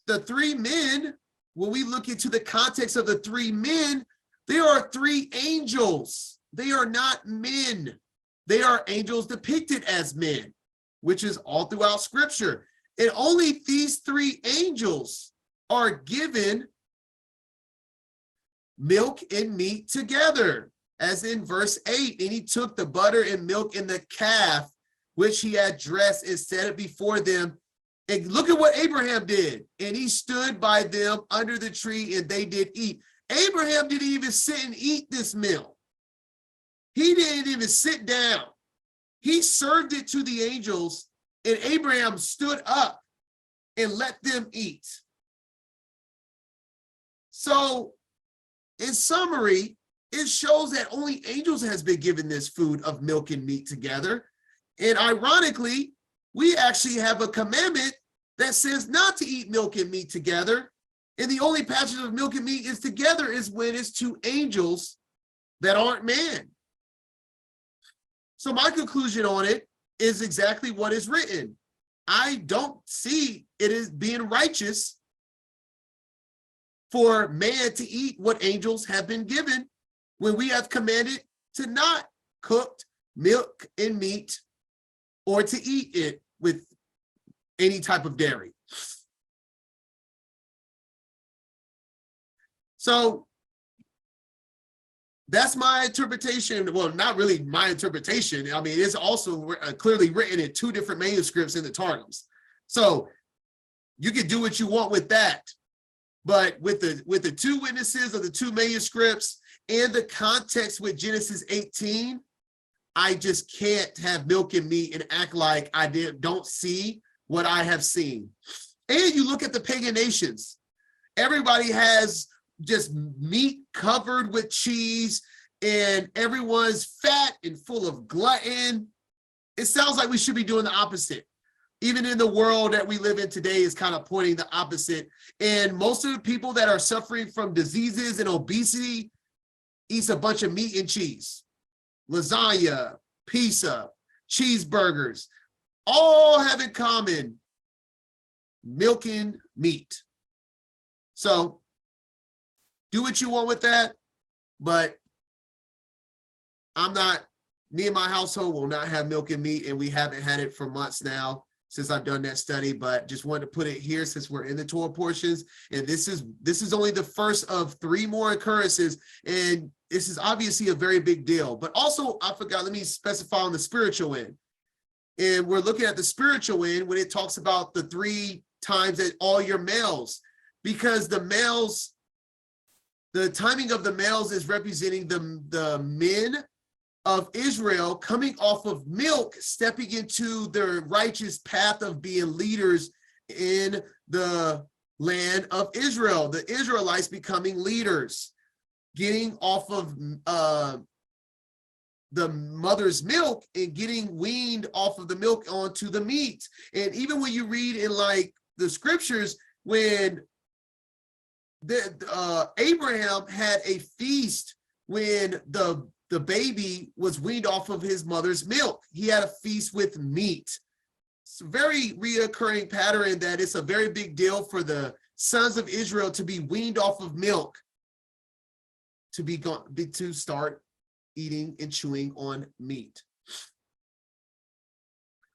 the 3 men, when we look into the context of the 3 men, there are 3 angels. They are not men. They are angels depicted as men, which is all throughout Scripture. And only these 3 angels are given milk and meat together, as in verse 8. And he took the butter and milk and the calf, which he had dressed, and set it before them. And look at what Abraham did. And he stood by them under the tree, and they did eat. Abraham didn't even sit and eat this meal. He didn't even sit down. He served it to the angels, and Abraham stood up and let them eat. So, in summary, it shows that only angels has been given this food of milk and meat together. And ironically, we actually have a commandment that says not to eat milk and meat together. And the only passage of milk and meat is together is when it's 2 angels that aren't man. So my conclusion on it is exactly what is written. I don't see it as being righteous for man to eat what angels have been given when we have commanded to not cook milk and meat or to eat it with any type of dairy. So that's my interpretation. Well, not really my interpretation. I mean, it's also clearly written in 2 different manuscripts in the Targums. So you can do what you want with that. But with the 2 witnesses of the 2 manuscripts and the context with Genesis 18, I just can't have milk and meat and act like I don't see what I have seen. And you look at the pagan nations. Everybody has just meat covered with cheese, and everyone's fat and full of glutton. It sounds like we should be doing the opposite. Even in the world that we live in today is kind of pointing the opposite. And most of the people that are suffering from diseases and obesity eats a bunch of meat and cheese. Lasagna, pizza, cheeseburgers, all have in common milk and meat. So do what you want with that, but me and my household will not have milk and meat, and we haven't had it for months now since I've done that study, but just wanted to put it here since we're in the Torah portions. And this is only the first of 3 more occurrences, and this is obviously a very big deal. But also, I forgot, let me specify on the spiritual end. And we're looking at the spiritual end when it talks about the 3 times that all your males, because the males, the timing of the males is representing the men of Israel coming off of milk, stepping into the righteous path of being leaders in the land of Israel, the Israelites becoming leaders, getting off of the mother's milk and getting weaned off of the milk onto the meat. And even when you read in like the scriptures, when Abraham had a feast when the baby was weaned off of his mother's milk, he had a feast with meat. It's a very reoccurring pattern that it's a very big deal for the sons of Israel to be weaned off of milk, to start eating and chewing on meat.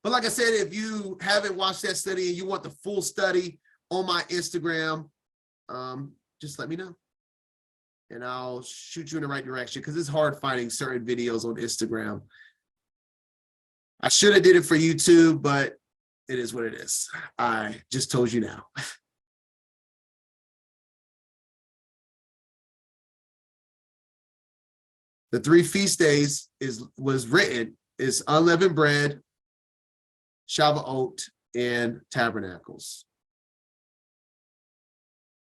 But like I said, if you haven't watched that study and you want the full study on my Instagram, just let me know and I'll shoot you in the right direction, because it's hard finding certain videos on Instagram. I should have did it for YouTube, but it is what it is. I just told you now. The 3 feast days was written is unleavened bread, Shavuot, and Tabernacles.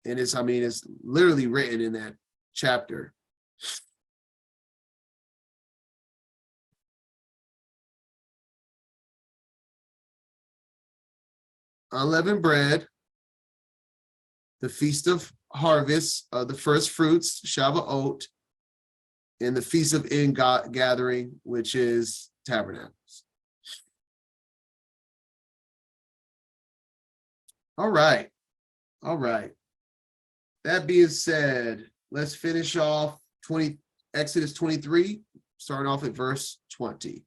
And it's literally written in that chapter. Unleavened bread, the Feast of Harvest, the first fruits, Shavuot, and the Feast of Ingathering, which is Tabernacles. All right. That being said, let's finish off Exodus 23, starting off at verse 20.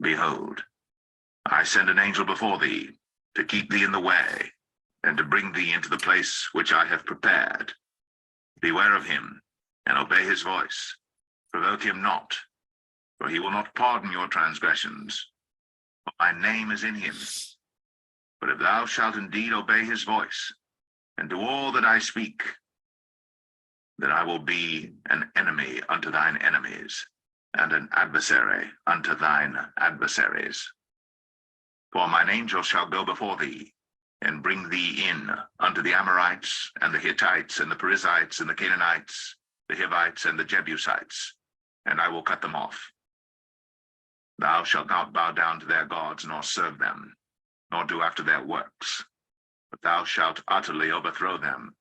Behold, I send an angel before thee to keep thee in the way, and to bring thee into the place which I have prepared. Beware of him, and obey his voice. Provoke him not, for he will not pardon your transgressions. For my name is in him. But if thou shalt indeed obey his voice, and do all that I speak, then I will be an enemy unto thine enemies, and an adversary unto thine adversaries. For mine angel shall go before thee, and bring thee in unto the Amorites, and the Hittites, and the Perizzites, and the Canaanites, the Hivites, and the Jebusites, and I will cut them off. Thou shalt not bow down to their gods, nor serve them, nor do after their works, but thou shalt utterly overthrow them,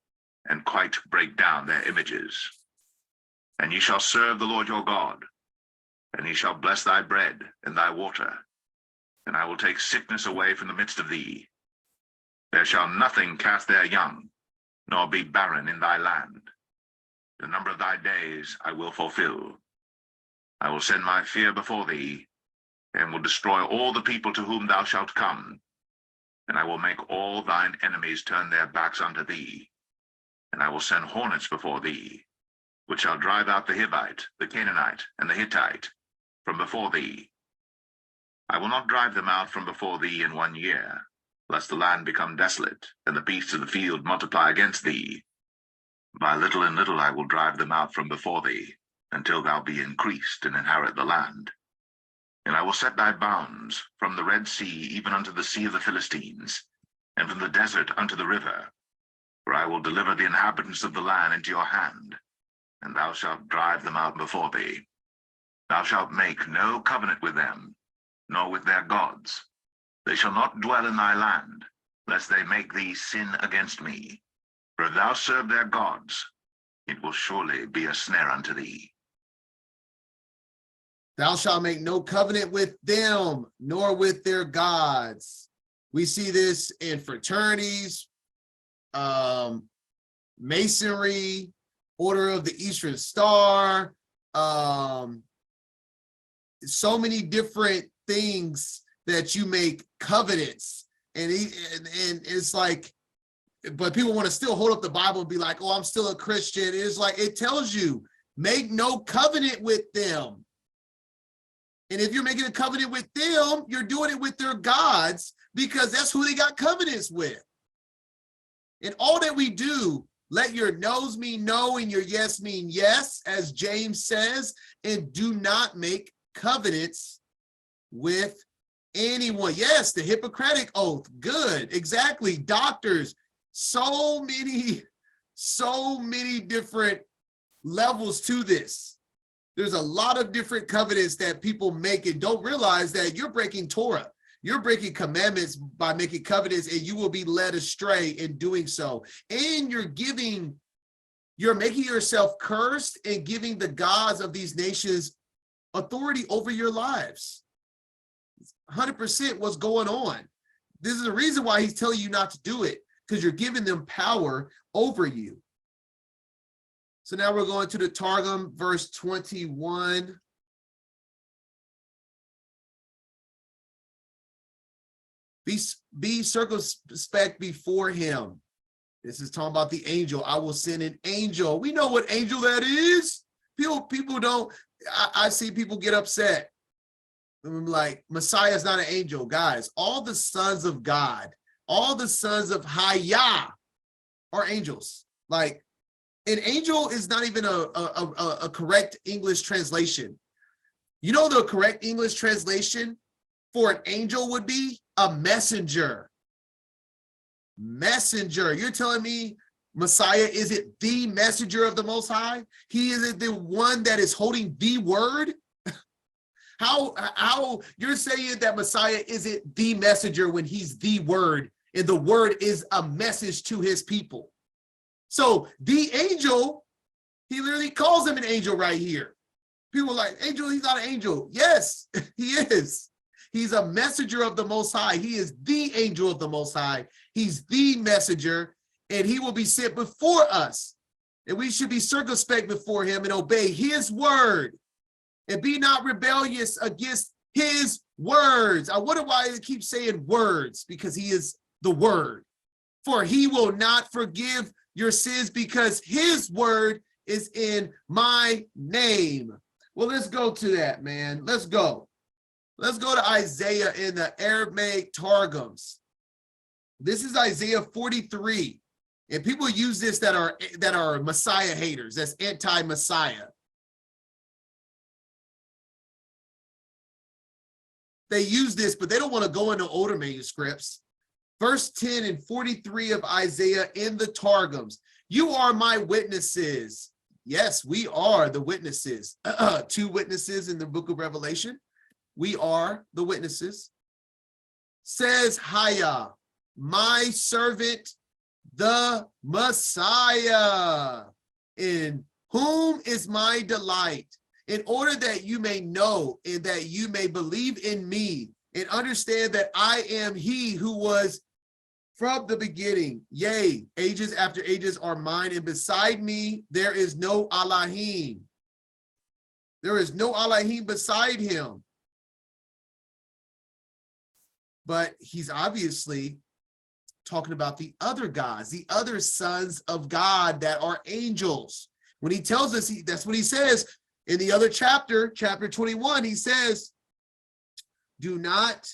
and quite break down their images. And ye shall serve the Lord your God, and he shall bless thy bread and thy water, and I will take sickness away from the midst of thee. There shall nothing cast their young, nor be barren in thy land. The number of thy days I will fulfill. I will send my fear before thee, and will destroy all the people to whom thou shalt come. And I will make all thine enemies turn their backs unto thee. And I will send hornets before thee, which shall drive out the Hivite, the Canaanite, and the Hittite from before thee. I will not drive them out from before thee in 1 year, lest the land become desolate, and the beasts of the field multiply against thee. By little and little I will drive them out from before thee, until thou be increased and inherit the land. And I will set thy bounds from the Red Sea even unto the sea of the Philistines, and from the desert unto the river. For I will deliver the inhabitants of the land into your hand, and thou shalt drive them out before thee. Thou shalt make no covenant with them, nor with their gods. They shall not dwell in thy land, lest they make thee sin against me. For if thou serve their gods, it will surely be a snare unto thee. Thou shalt make no covenant with them, nor with their gods. We see this in fraternities, Masonry, Order of the Eastern Star, so many different things that you make covenants. And it's like, but people want to still hold up the Bible and be like, oh, I'm still a Christian. It's like, it tells you, make no covenant with them. And if you're making a covenant with them, you're doing it with their gods, because that's who they got covenants with. And all that we do Let your no's mean no and your yes mean yes, as James says, and do not make covenants with anyone. Yes, the Hippocratic oath. Good, exactly. Doctors, so many different levels to this. There's a lot of different covenants that people make and don't realize that you're breaking Torah. You're breaking commandments by making covenants, and you will be led astray in doing so. And you're making yourself cursed and giving the gods of these nations authority over your lives. 100% what's going on. This is the reason why he's telling you not to do it, because you're giving them power over you. So now we're going to the Targum, verse 21. Be circumspect before him. This is talking about the angel. I will send an angel. We know what angel that is. People don't, I see people get upset. I'm like, Messiah is not an angel. Guys, all the sons of God, all the sons of Hayah are angels. Like, an angel is not even a correct English translation. You know the correct English translation for an angel would be a messenger. Messenger. You're telling me Messiah isn't the messenger of the Most High? He isn't the one that is holding the word? How you're saying that Messiah isn't the messenger when he's the word, and the word is a message to his people? So the angel, he literally calls him an angel right here. People are like, angel, he's not an angel. Yes, he is. He's a messenger of the Most High. He is the angel of the Most High. He's the messenger, and he will be sent before us. And we should be circumspect before him and obey his word, and be not rebellious against his words. I wonder why they keep saying words, because he is the word. For he will not forgive your sins, because his word is in my name. Well, let's go to that, man. Let's go. Let's go to Isaiah in the Aramaic Targums. This is Isaiah 43. And people use this that are Messiah haters, that's anti-Messiah. They use this, but they don't want to go into older manuscripts. Verse 10 and 43 of Isaiah in the Targums. You are my witnesses. Yes, we are the witnesses. Two witnesses in the book of Revelation. We are the witnesses. Says Haya, my servant, the Messiah, in whom is my delight, in order that you may know and that you may believe in me and understand that I am he who was from the beginning. Yea, ages after ages are mine, and beside me there is no Elohim. There is no Elohim beside him. But he's obviously talking about the other gods, the other sons of God that are angels. When he tells us, that's what he says in the other chapter, chapter 21, he says, do not,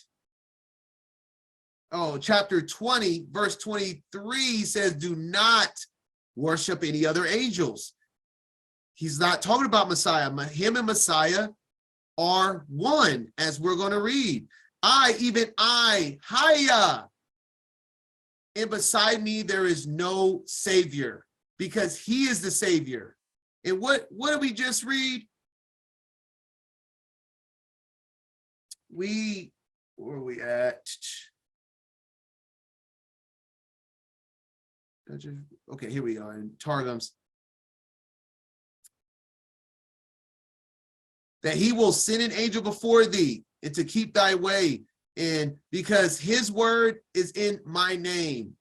chapter 20, verse 23, he says, do not worship any other angels. He's not talking about Messiah. Him and Messiah are one, as we're going to read. Even I, Haya, and beside me there is no Savior, because he is the Savior. And what did we just read? Where are we at? Okay, here we are in Targums. That he will send an angel before thee, and to keep thy way, and because his word is in my name.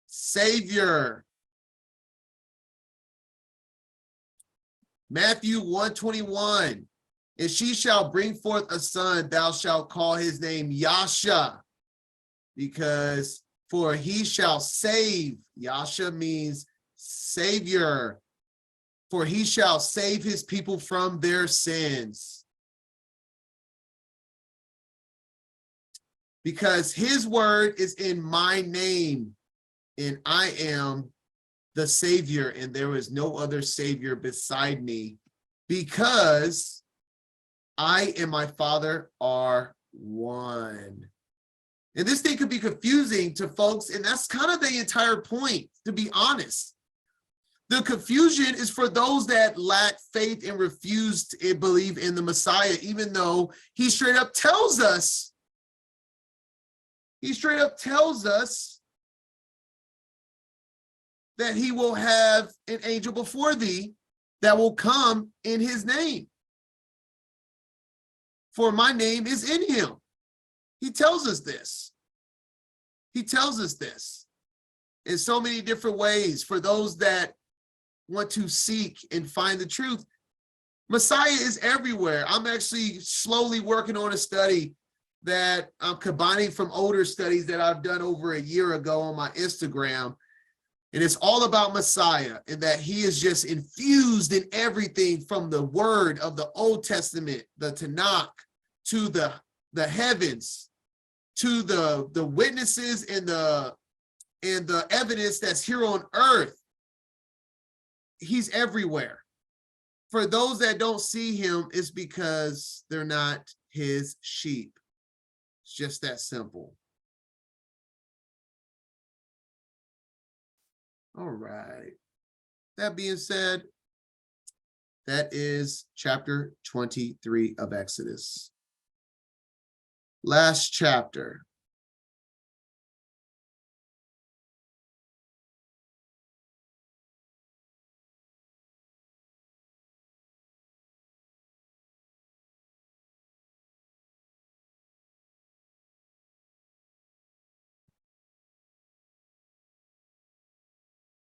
Savior. Matthew 1:21. And she shall bring forth a son, thou shalt call his name Yasha, because for he shall save. Yasha means Savior. For he shall save his people from their sins. because his word is in my name, and I am the Savior, and there is no other Savior beside me, because I and my Father are one. And this thing could be confusing to folks, and that's kind of the entire point, to be honest. The confusion is for those that lack faith and refuse to believe in the Messiah, even though he straight up tells us, that he will have an angel before thee that will come in his name. For my name is in him. He tells us this. He tells us this in so many different ways for those that want to seek and find the truth. Messiah is everywhere. I'm actually slowly working on a study that I'm combining from older studies that I've done over a year ago on my Instagram. And it's all about Messiah, and that he is just infused in everything from the word of the Old Testament, the Tanakh, to the heavens, to the witnesses and the evidence that's here on earth. He's everywhere. For those that don't see him, it's because they're not his sheep. It's just that simple. All right. That being said, that is chapter 23 of Exodus. Last chapter.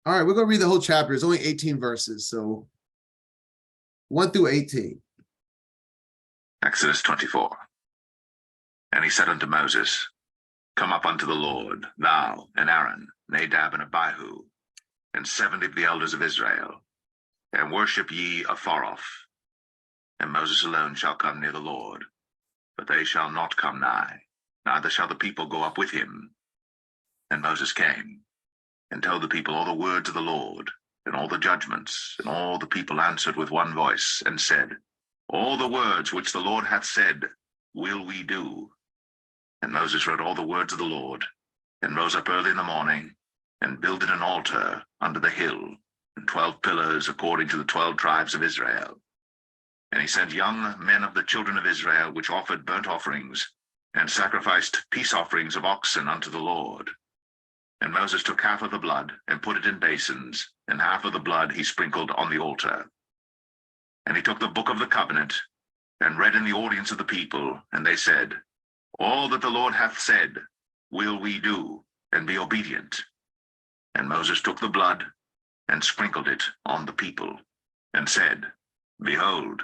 All right, we're going to read the whole chapter. It's only 18 verses, so 1 through 18. Exodus 24. And he said unto Moses, Come up unto the Lord, thou and Aaron, Nadab and Abihu, and 70 of the elders of Israel, and worship ye afar off. And Moses alone shall come near the Lord, but they shall not come nigh, neither shall the people go up with him. And Moses came, and told the people all the words of the Lord, and all the judgments, and all the people answered with one voice, and said, All the words which the Lord hath said will we do. And Moses wrote all the words of the Lord, and rose up early in the morning, and builded an altar under the hill, and 12 pillars according to the 12 tribes of Israel. And he sent young men of the children of Israel, which offered burnt offerings, and sacrificed peace offerings of oxen unto the Lord. And Moses took half of the blood, and put it in basins, and half of the blood he sprinkled on the altar. And he took the book of the covenant, and read in the audience of the people, and they said, All that the Lord hath said will we do, and be obedient. And Moses took the blood, and sprinkled it on the people, and said, Behold,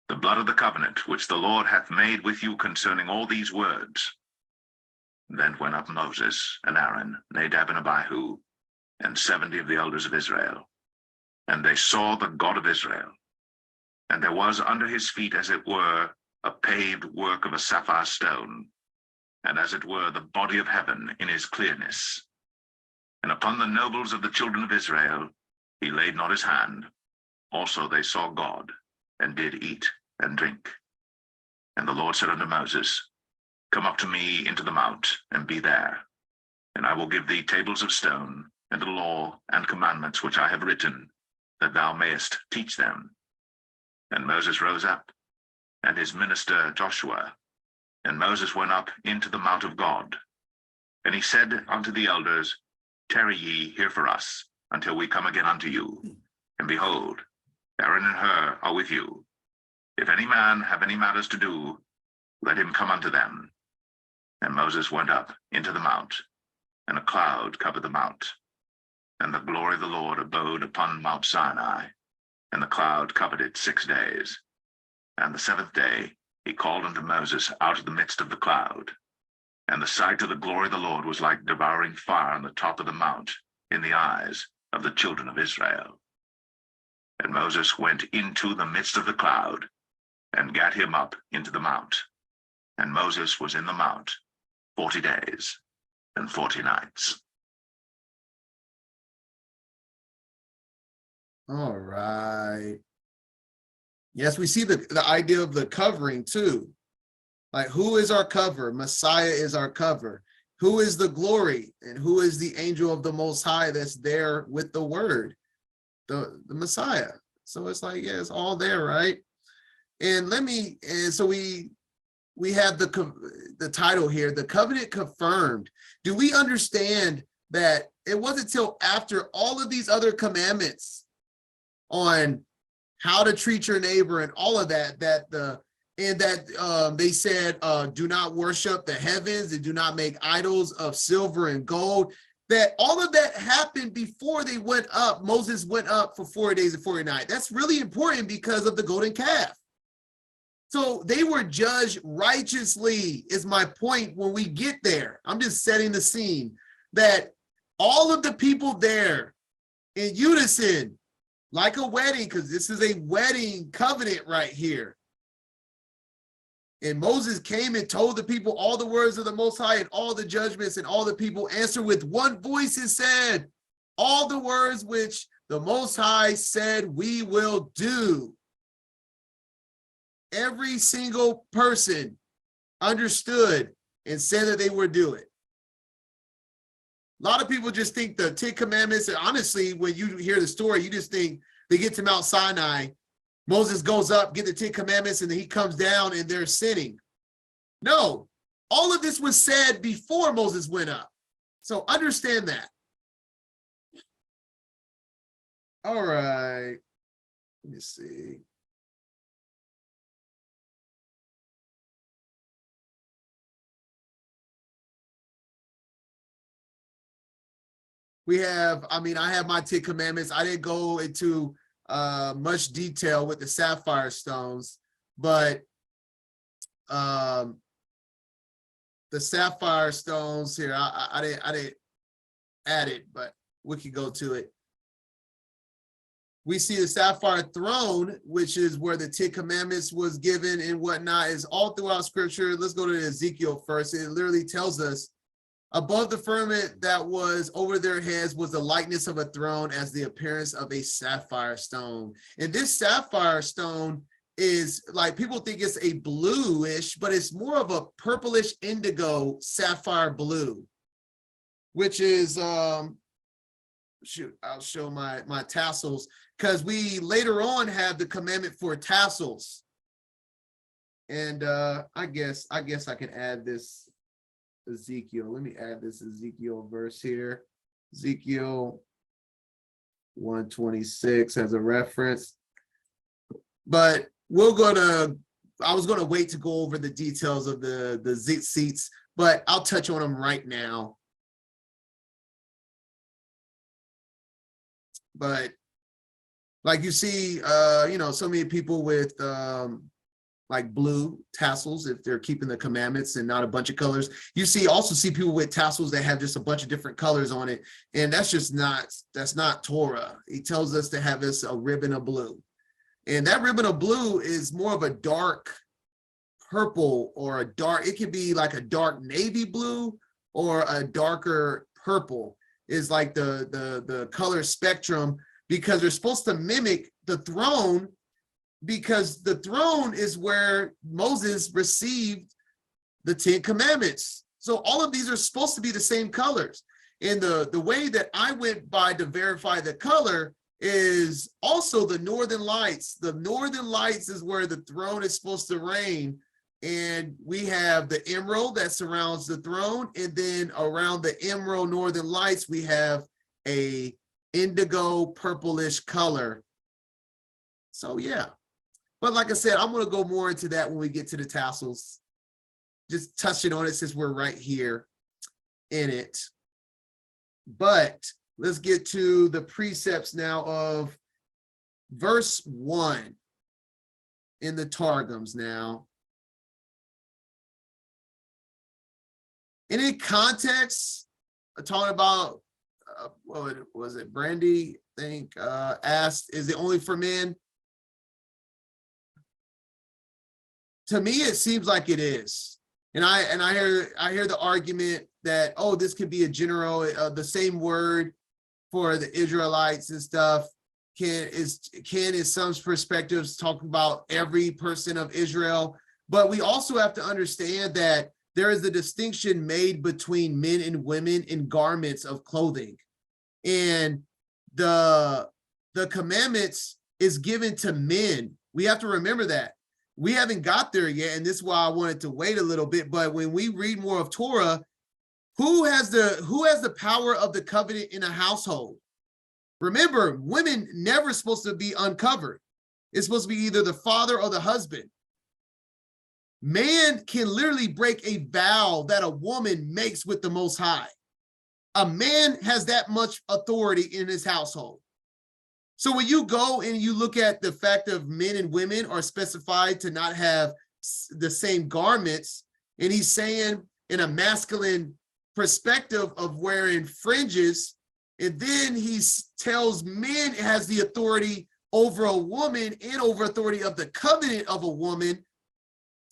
the blood of the covenant which the Lord hath made with you concerning all these words. Then went up Moses and Aaron, Nadab and Abihu, and 70 of the elders of Israel. And they saw the God of Israel. And there was under his feet, as it were, a paved work of a sapphire stone, and as it were the body of heaven in his clearness. And upon the nobles of the children of Israel he laid not his hand. Also they saw God, and did eat and drink. And the Lord said unto Moses, Come up to me into the mount, and be there. And I will give thee tables of stone, and a law and commandments which I have written, that thou mayest teach them. And Moses rose up, and his minister Joshua. And Moses went up into the mount of God. And he said unto the elders, Tarry ye here for us, until we come again unto you. And behold, Aaron and Hur are with you. If any man have any matters to do, let him come unto them. And Moses went up into the mount, and a cloud covered the mount. And the glory of the Lord abode upon Mount Sinai, and the cloud covered it 6 days. And the 7th day he called unto Moses out of the midst of the cloud. And the sight of the glory of the Lord was like devouring fire on the top of the mount in the eyes of the children of Israel. And Moses went into the midst of the cloud, and gat him up into the mount. And Moses was in the mount, 40 days and 40 nights. All right. Yes, we see the idea of the covering too. Like, who is our cover? Messiah is our cover. Who is the glory? And who is the angel of the Most High that's there with the word? The Messiah. So it's like, yeah, it's all there, right? And so we have the title here, the covenant confirmed. Do we understand that it wasn't until after all of these other commandments on how to treat your neighbor and all of that, they said, do not worship the heavens and do not make idols of silver and gold, that all of that happened before they went up. Moses went up for 40 days and 40 nights. That's really important because of the golden calf. So they were judged righteously, is my point when we get there. I'm just setting the scene that all of the people there in unison, like a wedding, because this is a wedding covenant right here. And Moses came and told the people all the words of the Most High and all the judgments, and all the people answered with one voice and said, all the words which the Most High said we will do. Every single person understood and said that they would do it. A lot of people just think the 10 Commandments, and honestly, when you hear the story, you just think they get to Mount Sinai, Moses goes up, get the 10 Commandments, and then he comes down and they're sinning. No, all of this was said before Moses went up. So understand that. All right, let me see. We have, I have my 10 Commandments. I didn't go into much detail with the sapphire stones, but the sapphire stones here, I didn't add it, but we can go to it. We see the sapphire throne, which is where the 10 Commandments was given and whatnot, is all throughout scripture. Let's go to Ezekiel first. It literally tells us, above the firmament that was over their heads was the likeness of a throne as the appearance of a sapphire stone. And this sapphire stone is like, people think it's a bluish, but it's more of a purplish indigo sapphire blue, which is, shoot, I'll show my tassels, because we later on have the commandment for tassels. And I guess I can add this Ezekiel. Let me add this Ezekiel verse here. Ezekiel 126 as a reference. But I was going to wait to go over the details of the seats, but I'll touch on them right now. But like you see, so many people with like blue tassels, if they're keeping the commandments and not a bunch of colors. You also see people with tassels that have just a bunch of different colors on it. And that's not Torah. He tells us to have this a ribbon of blue. And that ribbon of blue is more of a dark purple, or it could be like a dark navy blue or a darker purple is like the color spectrum, because they're supposed to mimic the throne, because the throne is where Moses received the 10 Commandments. So all of these are supposed to be the same colors. And the way that I went by to verify the color is also the northern lights. The northern lights is where the throne is supposed to reign. And we have the emerald that surrounds the throne. And then around the emerald northern lights, we have a indigo purplish color. So yeah. But like I said, I'm going to go more into that when we get to the tassels. Just touching on it since we're right here in it. But let's get to the precepts now of verse 1 in the Targums now. Any context, talking about, what was it, Brandy, I think, asked, is it only for men? To me, it seems like it is. And I hear the argument that, oh, this could be a general, the same word for the Israelites and stuff can in some perspectives talk about every person of Israel. But we also have to understand that there is a distinction made between men and women in garments of clothing. And the commandments is given to men. We have to remember that. We haven't got there yet, and this is why I wanted to wait a little bit. But when we read more of Torah, who has the power of the covenant in a household? Remember, women never supposed to be uncovered. It's supposed to be either the father or the husband. Man can literally break a vow that a woman makes with the Most High. A man has that much authority in his household. So when you go and you look at the fact of men and women are specified to not have the same garments, and he's saying in a masculine perspective of wearing fringes, and then he tells men has the authority over a woman and over authority of the covenant of a woman.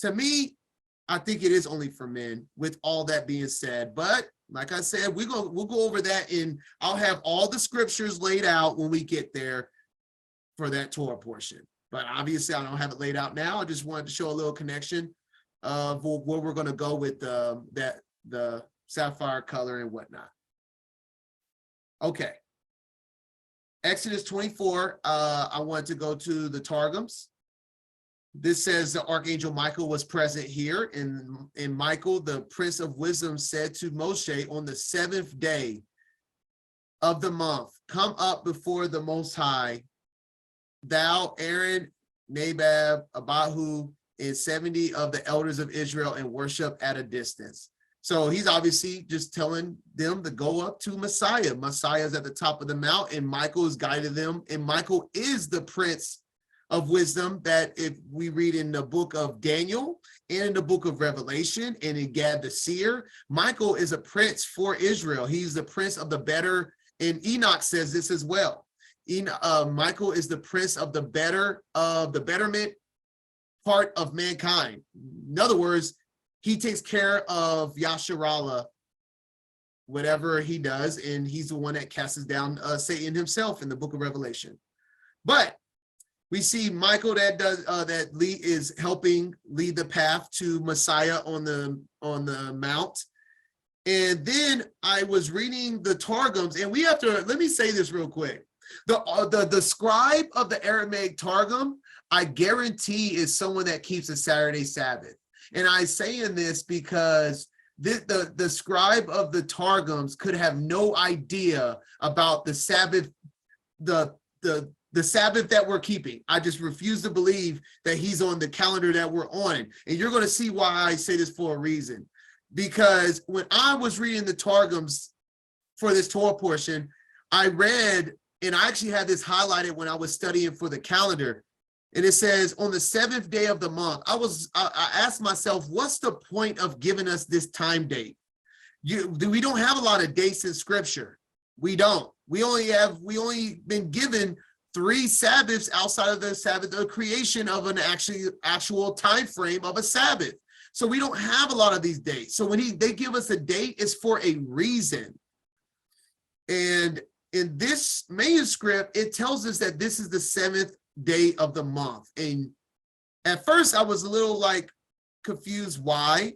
To me, I think it is only for men, with all that being said. But like I said, we'll go over that, and I'll have all the scriptures laid out when we get there for that Torah portion. But obviously, I don't have it laid out now. I just wanted to show a little connection of where we're going to go with the sapphire color and whatnot. Okay. Exodus 24, I wanted to go to the Targums. This says the archangel Michael was present here, and Michael, the prince of wisdom, said to Moshe on the 7th day of the month, come up before the Most High, thou, Aaron, Nadab, Abihu, and 70 of the elders of Israel, and worship at a distance. So he's obviously just telling them to go up to Messiah. Messiah is at the top of the mount, and Michael is guiding them, and Michael is the prince of wisdom that if we read in the book of Daniel and in the book of Revelation and in Gad the seer, Michael is a prince for Israel. He's the prince of the better, and Enoch says this as well. Michael is the prince of the betterment part of mankind. In other words, he takes care of Yasharallah, whatever he does, and he's the one that casts down Satan himself in the book of Revelation. But we see Michael that is helping lead the path to Messiah on the mount. And then I was reading the Targums, and we have to, let me say this real quick. The scribe of the Aramaic Targum, I guarantee, is someone that keeps a Saturday Sabbath. And I say in this because the scribe of the Targums could have no idea about the Sabbath, the Sabbath that we're keeping. I just refuse to believe that he's on the calendar that we're on. And you're going to see why I say this for a reason. Because when I was reading the Targums for this Torah portion, I read, and I actually had this highlighted when I was studying for the calendar. And it says, on the 7th day of the month, I asked myself, what's the point of giving us this time date? We don't have a lot of dates in scripture. We don't. We only been given 3 Sabbaths outside of the Sabbath of creation of an actual time frame of a Sabbath. So we don't have a lot of these dates. So when they give us a date, it's for a reason. And in this manuscript, it tells us that this is the 7th day of the month. And at first I was a little confused why,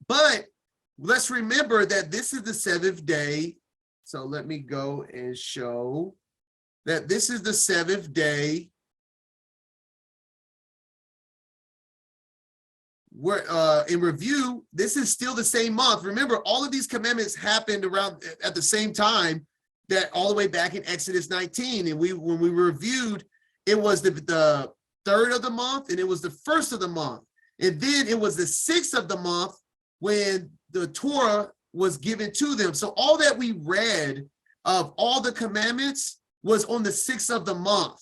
but let's remember that this is the 7th day. So let me go and show that this is the 7th day. We're in review, this is still the same month. Remember, all of these commandments happened around at the same time, that all the way back in Exodus 19. And when we reviewed, it was the 3rd of the month, and it was the 1st of the month. And then it was the 6th of the month when the Torah was given to them. So all that we read of all the commandments was on the 6th of the month.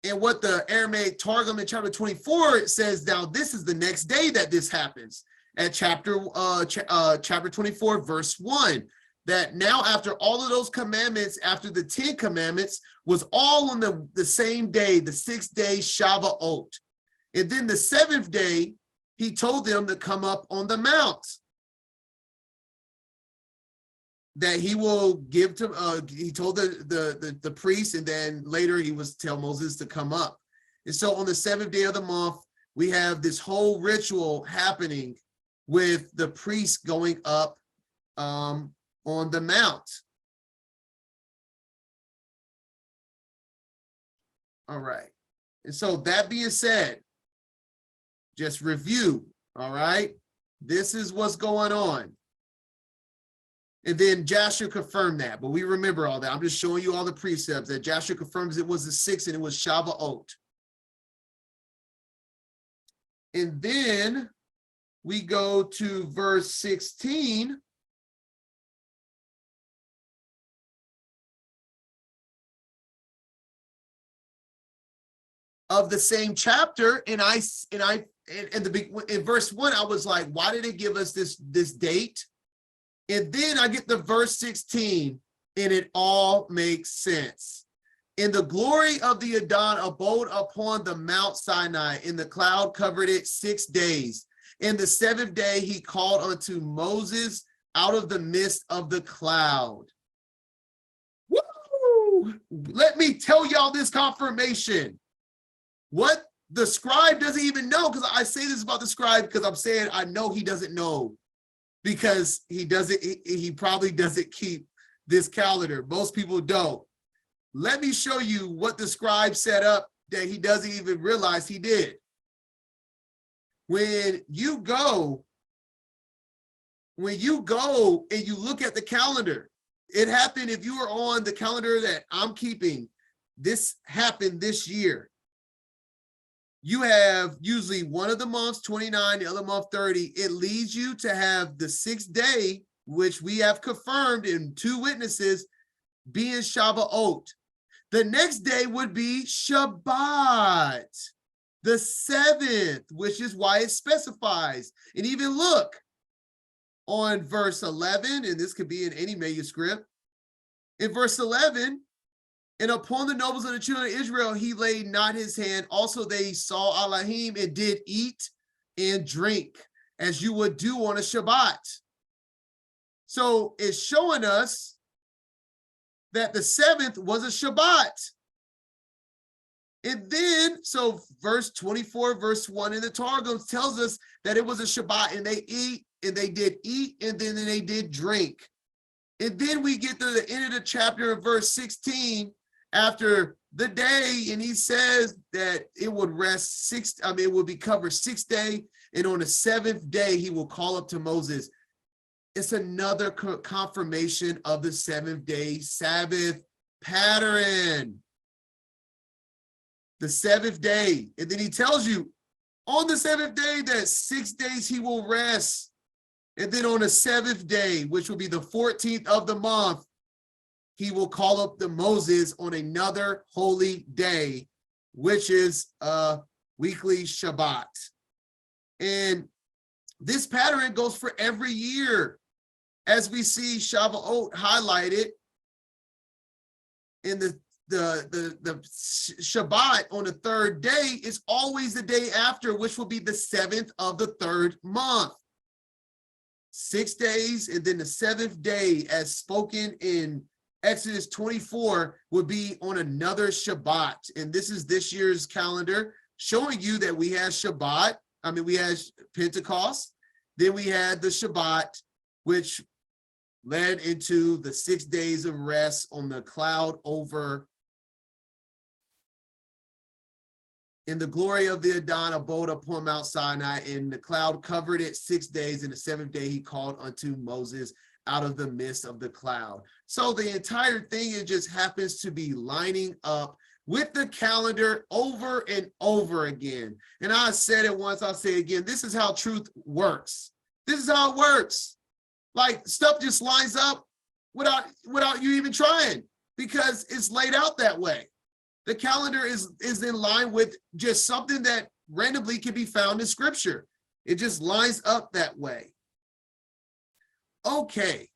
And what the Aramaic Targum in chapter 24 says, now this is the next day that this happens. At chapter 24, verse 1. That now after all of those commandments, after the 10 commandments, was all on the same day, the 6th day, Shavuot. And then the 7th day, he told them to come up on the mount that he will give to, he told the priest, and then later he was tell Moses to come up. And so on the 7th day of the month, we have this whole ritual happening with the priest going up on the mount. All right. And so that being said, just review, all right? This is what's going on. And then Joshua confirmed that, but we remember all that. I'm just showing you all the precepts that Joshua confirms it was the 6th and it was Shavuot. And then we go to verse 16. Of the same chapter, in verse 1, I was like, why did it give us this date? And then I get to verse 16, and it all makes sense. And the glory of the Adon abode upon the Mount Sinai, and the cloud covered it 6 days. And the 7th day he called unto Moses out of the midst of the cloud. Woo! Let me tell y'all this confirmation. What the scribe doesn't even know, because I say this about the scribe because I'm saying I know he doesn't know, because he probably doesn't keep this calendar. Most people don't. Let me show you what the scribe set up that he doesn't even realize he did. When you go and you look at the calendar, it happened, if you were on the calendar that I'm keeping, this happened this year. You have usually one of the months 29, the other month 30. It leads you to have the 6th day, which we have confirmed in 2 witnesses, being Shavuot. The next day would be Shabbat, the 7th, which is why it specifies. And even look on verse 11, and this could be in any manuscript. In verse 11, and upon the nobles of the children of Israel, he laid not his hand. Also they saw Elohim and did eat and drink, as you would do on a Shabbat. So it's showing us that the 7th was a Shabbat. And then, so verse 24, verse 1 in the Targums tells us that it was a Shabbat, and they did eat, and then they did drink. And then we get to the end of the chapter of verse 16, after the day, and he says that it would rest it would be covered 6 days, and on the 7th day he will call up to Moses. It's another confirmation of the 7th day Sabbath pattern. The 7th day, and then he tells you on the 7th day that 6 days he will rest, and then on the 7th day, which will be the 14th of the month, he will call up to Moses on another holy day, which is a weekly Shabbat. And this pattern goes for every year. As we see Shavuot highlighted in the Shabbat on the 3rd day is always the day after, which will be the 7th of the 3rd month. 6 days, and then the 7th day, as spoken in Exodus 24, would be on another Shabbat. And this is this year's calendar, showing you that we had Shabbat. We had Pentecost. Then we had the Shabbat, which led into the 6 days of rest on the cloud over. And the glory of the Adon abode upon Mount Sinai, and the cloud covered it 6 days, and the 7th day he called unto Moses out of the midst of the cloud. So the entire thing, it just happens to be lining up with the calendar over and over again. And I said it once, I'll say it again, this is how truth works. This is how it works. Like, stuff just lines up without you even trying, because it's laid out that way. The calendar is in line with just something that randomly can be found in scripture. It just lines up that way. Okay,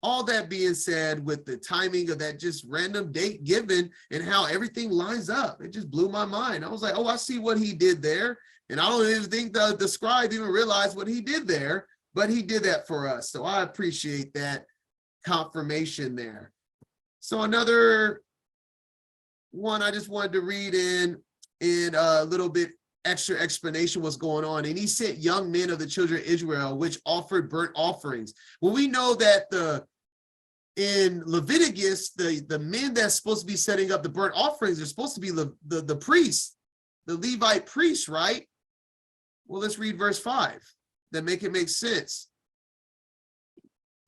all that being said, with the timing of that just random date given and how everything lines up, it just blew my mind. I was like, oh, I see what he did there. And I don't even think the scribe even realized what he did there, but he did that for us. So I appreciate that confirmation there. So another one I just wanted to read in a little bit extra explanation what's going on. And he sent young men of the children of Israel, which offered burnt offerings. Well, we know that in Leviticus, the men that's supposed to be setting up the burnt offerings are supposed to be the priests, the Levite priests, right? Well, let's read verse 5 that make it make sense.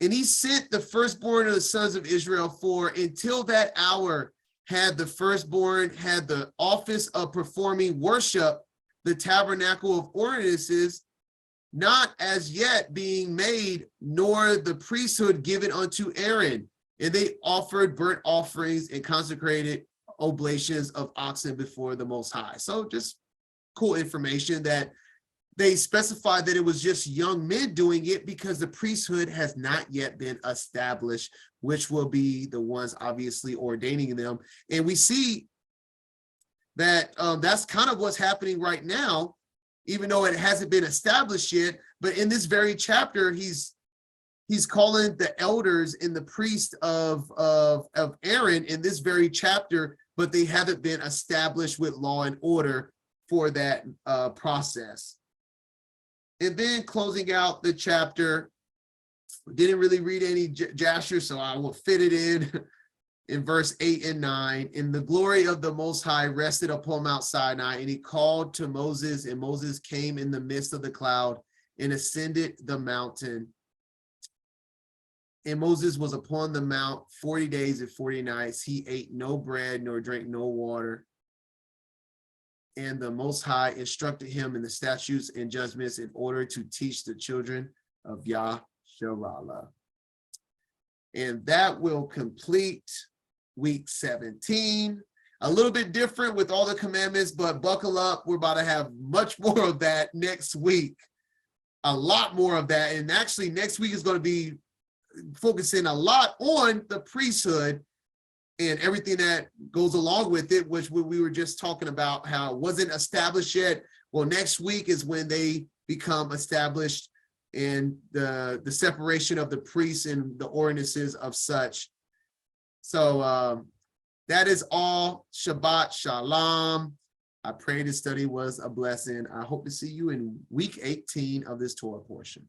And he sent the firstborn of the sons of Israel, for until that hour had the firstborn had the office of performing worship, the tabernacle of ordinances, not as yet being made, nor the priesthood given unto Aaron. And they offered burnt offerings and consecrated oblations of oxen before the Most High. So just cool information that they specified that it was just young men doing it because the priesthood has not yet been established, which will be the ones obviously ordaining them. And we see that that's kind of what's happening right now, even though it hasn't been established yet. But in this very chapter, he's calling the elders and the priest of Aaron in this very chapter, but they haven't been established with law and order for that process. And then closing out the chapter, didn't really read any Jasher, so I will fit it in verse 8 and 9. And the glory of the Most High rested upon Mount Sinai, and he called to Moses, and Moses came in the midst of the cloud and ascended the mountain. And Moses was upon the mount 40 days and 40 nights. He ate no bread nor drank no water. And the Most High instructed him in the statutes and judgments in order to teach the children of Yasharallah. And that will complete week 17. A little bit different with all the commandments, but buckle up. We're about to have much more of that next week. A lot more of that. And actually next week is going to be focusing a lot on the priesthood and everything that goes along with it, which we were just talking about how it wasn't established yet. Well, next week is when they become established, and the separation of the priests and the ordinances of such. So that is all. Shabbat Shalom. I pray this study was a blessing. I hope to see you in week 18 of this Torah portion.